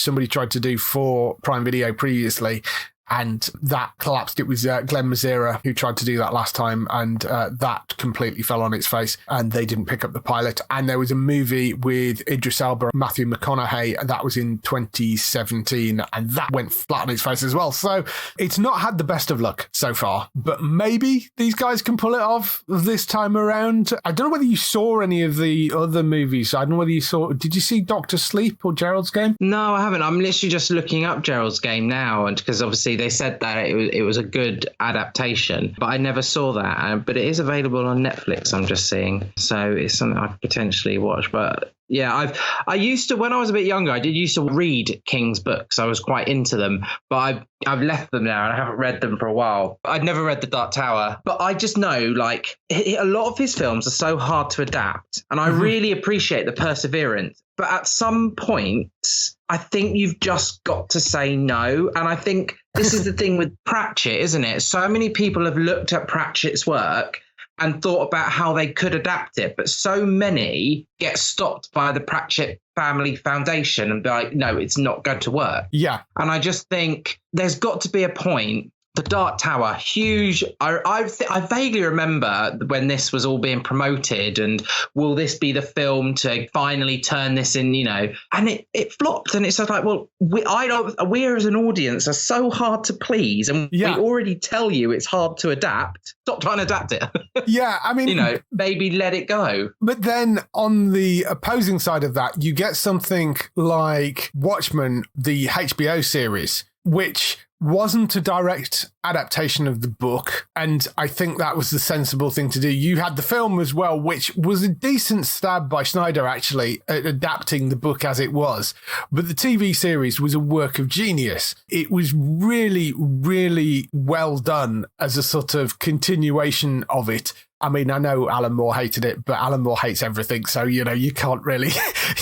S1: somebody tried to do for Prime Video previously, and that collapsed. It was Glenn Mazzara who tried to do that last time, and that completely fell on its face, and they didn't pick up the pilot. And there was a movie with Idris Elba and Matthew McConaughey, and that was in 2017, and that went flat on its face as well. So it's not had the best of luck so far, but maybe these guys can pull it off this time around. I don't know whether you saw any of the other movies. I don't know whether you saw... Did you see Dr. Sleep or Gerald's Game?
S2: No, I haven't. I'm literally just looking up Gerald's Game now, and because obviously they said that it was a good adaptation, but I never saw that. But it is available on Netflix, I'm just seeing. So it's something I could potentially watch. But yeah, I used to, when I was a bit younger, I did used to read King's books. I was quite into them, but I've left them now and I haven't read them for a while. I'd never read The Dark Tower, but I just know, like, a lot of his films are so hard to adapt, and I really appreciate the perseverance. But at some points, I think you've just got to say no. And I think this is the thing with Pratchett, isn't it? So many people have looked at Pratchett's work and thought about how they could adapt it, but so many get stopped by the Pratchett Family Foundation and be like, no, it's not going to work.
S1: Yeah.
S2: And I just think there's got to be a point. The Dark Tower, huge. I vaguely remember when this was all being promoted, and will this be the film to finally turn this in, and it flopped. And it's just like, well, we as an audience are so hard to please, and we already tell you it's hard to adapt. Stop trying to adapt it.
S1: Yeah, I mean,
S2: maybe let it go.
S1: But then on the opposing side of that, you get something like Watchmen, the HBO series, which wasn't a direct adaptation of the book, and I think that was the sensible thing to do. You had the film as well, which was a decent stab by Snyder, actually, at adapting the book as it was. But the TV series was a work of genius. It was really, really well done as a sort of continuation of it. I mean, I know Alan Moore hated it, but Alan Moore hates everything, so you can't really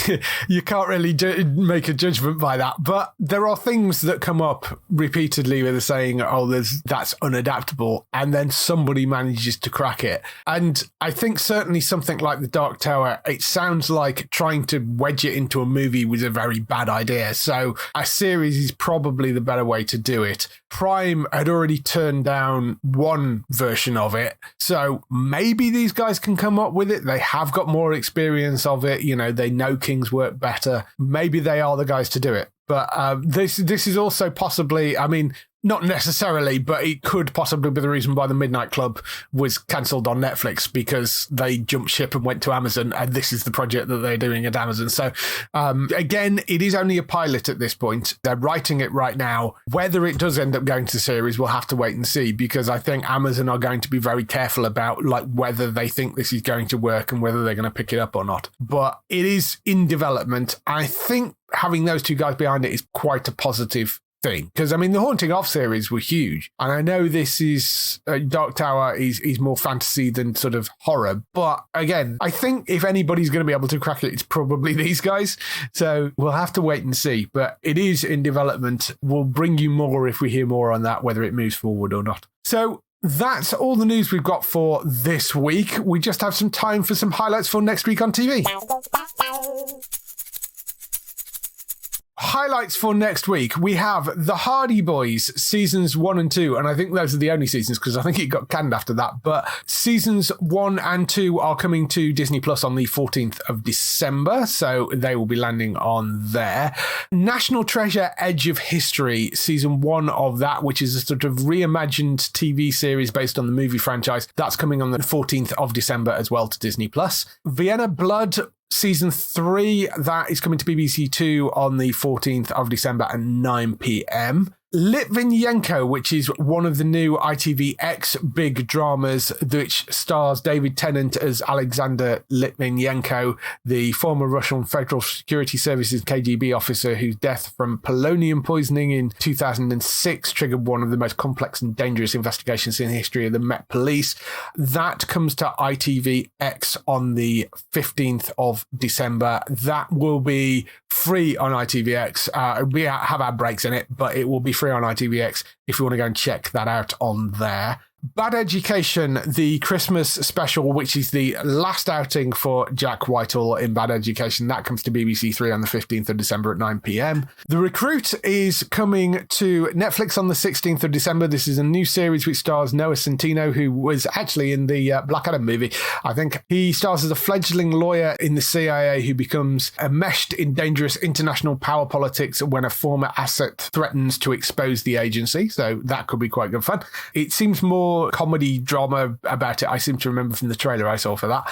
S1: make a judgment by that. But there are things that come up repeatedly where they're saying, "Oh, that's unadaptable," and then somebody manages to crack it. And I think certainly something like The Dark Tower, it sounds like trying to wedge it into a movie was a very bad idea. So a series is probably the better way to do it. Prime had already turned down one version of it, so maybe these guys can come up with it. They have got more experience of it. They know King's work better. Maybe they are the guys to do it. But this is also possibly, I mean, not necessarily, but it could possibly be the reason why The Midnight Club was cancelled on Netflix, because they jumped ship and went to Amazon, and this is the project that they're doing at Amazon. So again, it is only a pilot at this point. They're writing it right now. Whether it does end up going to series, we'll have to wait and see, because I think Amazon are going to be very careful about whether they think this is going to work and whether they're going to pick it up or not. But it is in development. I think having those two guys behind it is quite a positive thing, because I mean the Haunting Of series were huge, and I know this is Dark Tower is more fantasy than sort of horror, but again, I think if anybody's going to be able to crack it, it's probably these guys. So we'll have to wait and see, but it is in development. We'll bring you more if we hear more on that, whether it moves forward or not. So that's all the news we've got for this week. We just have some time for some highlights for next week on TV. Highlights for next week. We have The Hardy Boys seasons 1 and 2, and I think those are the only seasons because I think it got canned after that. But seasons 1 and 2 are coming to Disney Plus on the 14th of December, so they will be landing on there. National Treasure: Edge of History, season 1 of that, which is a sort of reimagined TV series based on the movie franchise, that's coming on the 14th of December as well to Disney Plus. Vienna Blood Season 3, that is coming to BBC 2 on the 14th of December at 9 p.m. Litvinenko, which is one of the new ITVX big dramas, which stars David Tennant as Alexander Litvinenko, the former Russian Federal Security Services KGB officer whose death from polonium poisoning in 2006 triggered one of the most complex and dangerous investigations in the history of the Met Police. That comes to ITVX on the 15th of December. That will be free on ITVX. We have our breaks in it, but it will be free on ITVX if you want to go and check that out on there. Bad Education, the Christmas special, which is the last outing for Jack Whitehall in Bad Education. That comes to BBC Three on the 15th of December at 9 p.m. The Recruit is coming to Netflix on the 16th of December. This is a new series which stars Noah Centineo, who was actually in the Black Adam movie. I think he stars as a fledgling lawyer in the CIA who becomes enmeshed in dangerous international power politics when a former asset threatens to expose the agency. So that could be quite good fun. It seems more comedy drama about it, I seem to remember from the trailer I saw for that.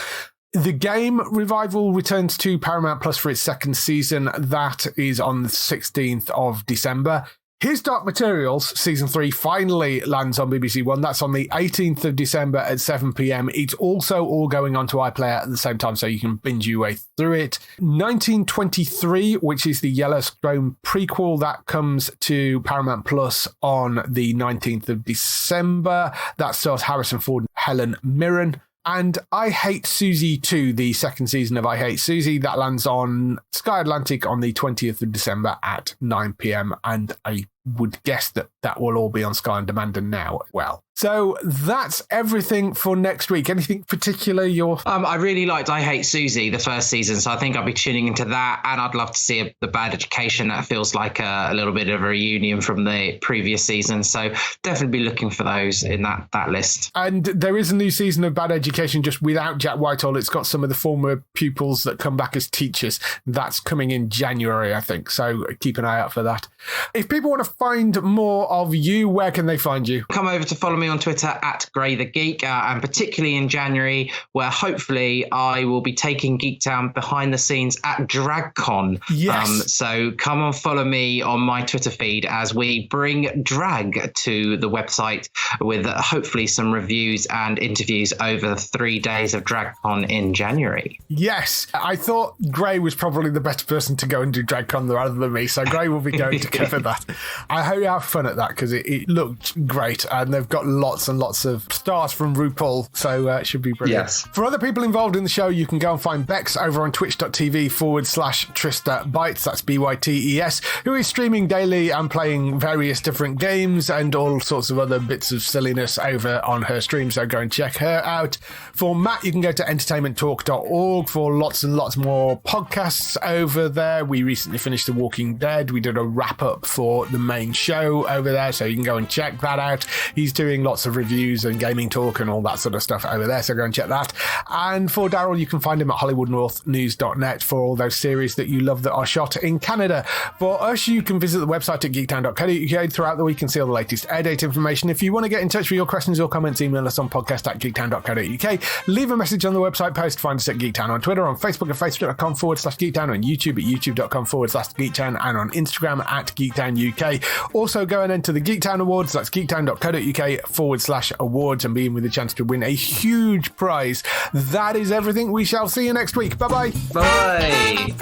S1: The Game revival returns to Paramount Plus for its second season. That is on the 16th of December. His Dark Materials, Season 3, finally lands on BBC One. That's on the 18th of December at 7 p.m. It's also all going on to iPlayer at the same time, so you can binge your way through it. 1923, which is the Yellowstone prequel, that comes to Paramount Plus on the 19th of December. That stars Harrison Ford and Helen Mirren. And I Hate Susie 2, the second season of I Hate Susie, that lands on Sky Atlantic on the 20th of December at 9 p.m. And I would guess that that will all be on Sky On Demand now as well. So that's everything for next week. Anything particular you're...
S2: I really liked I Hate Susie, the first season, so I think I'll be tuning into that, and I'd love to see the Bad Education. That feels like a little bit of a reunion from the previous season, so definitely be looking for those in that list.
S1: And there is a new season of Bad Education just without Jack Whitehall. It's got some of the former pupils that come back as teachers. That's coming in January, I think, so keep an eye out for that. If people want to find more of you, where can they find you?
S2: Come over to follow me on Twitter at Gray The Geek, and particularly in January, where hopefully I will be taking Geektown behind the scenes at DragCon.
S1: Yes.
S2: So come and follow me on my Twitter feed as we bring drag to the website with hopefully some reviews and interviews over 3 days of DragCon in January.
S1: Yes. I thought Gray was probably the better person to go and do DragCon rather than me, so Gray will be going to cover that. I hope you have fun at that because it looked great, and they've got lots and lots of stars from RuPaul, so it should be brilliant.
S2: Yes.
S1: For other people involved in the show, you can go and find Bex over on twitch.tv/Trista Bytes, that's BYTES, who is streaming daily and playing various different games and all sorts of other bits of silliness over on her stream, so go and check her out. For Matt, you can go to entertainmenttalk.org for lots and lots more podcasts over there. We recently finished The Walking Dead. We did a wrap-up for the main show over there, so you can go and check that out. He's doing lots of reviews and gaming talk and all that sort of stuff over there, so go and check that. And for Daryl, you can find him at hollywoodnorthnews.net for all those series that you love that are shot in Canada. For us, you can visit the website at geektown.co.uk throughout the week and see all the latest air date information. If you want to get in touch with your questions or comments, email us on podcast@geektown.co.uk. Leave a message on the website post. Find us at Geektown on Twitter, on Facebook at facebook.com/Geektown, on YouTube at youtube.com/Geektown, and on Instagram at Geektown UK. Also go and enter the Geektown Awards. That's geektown.co.uk/awards, and be in with a chance to win a huge prize. That is everything. We shall see you next week. Bye-bye.
S2: Bye.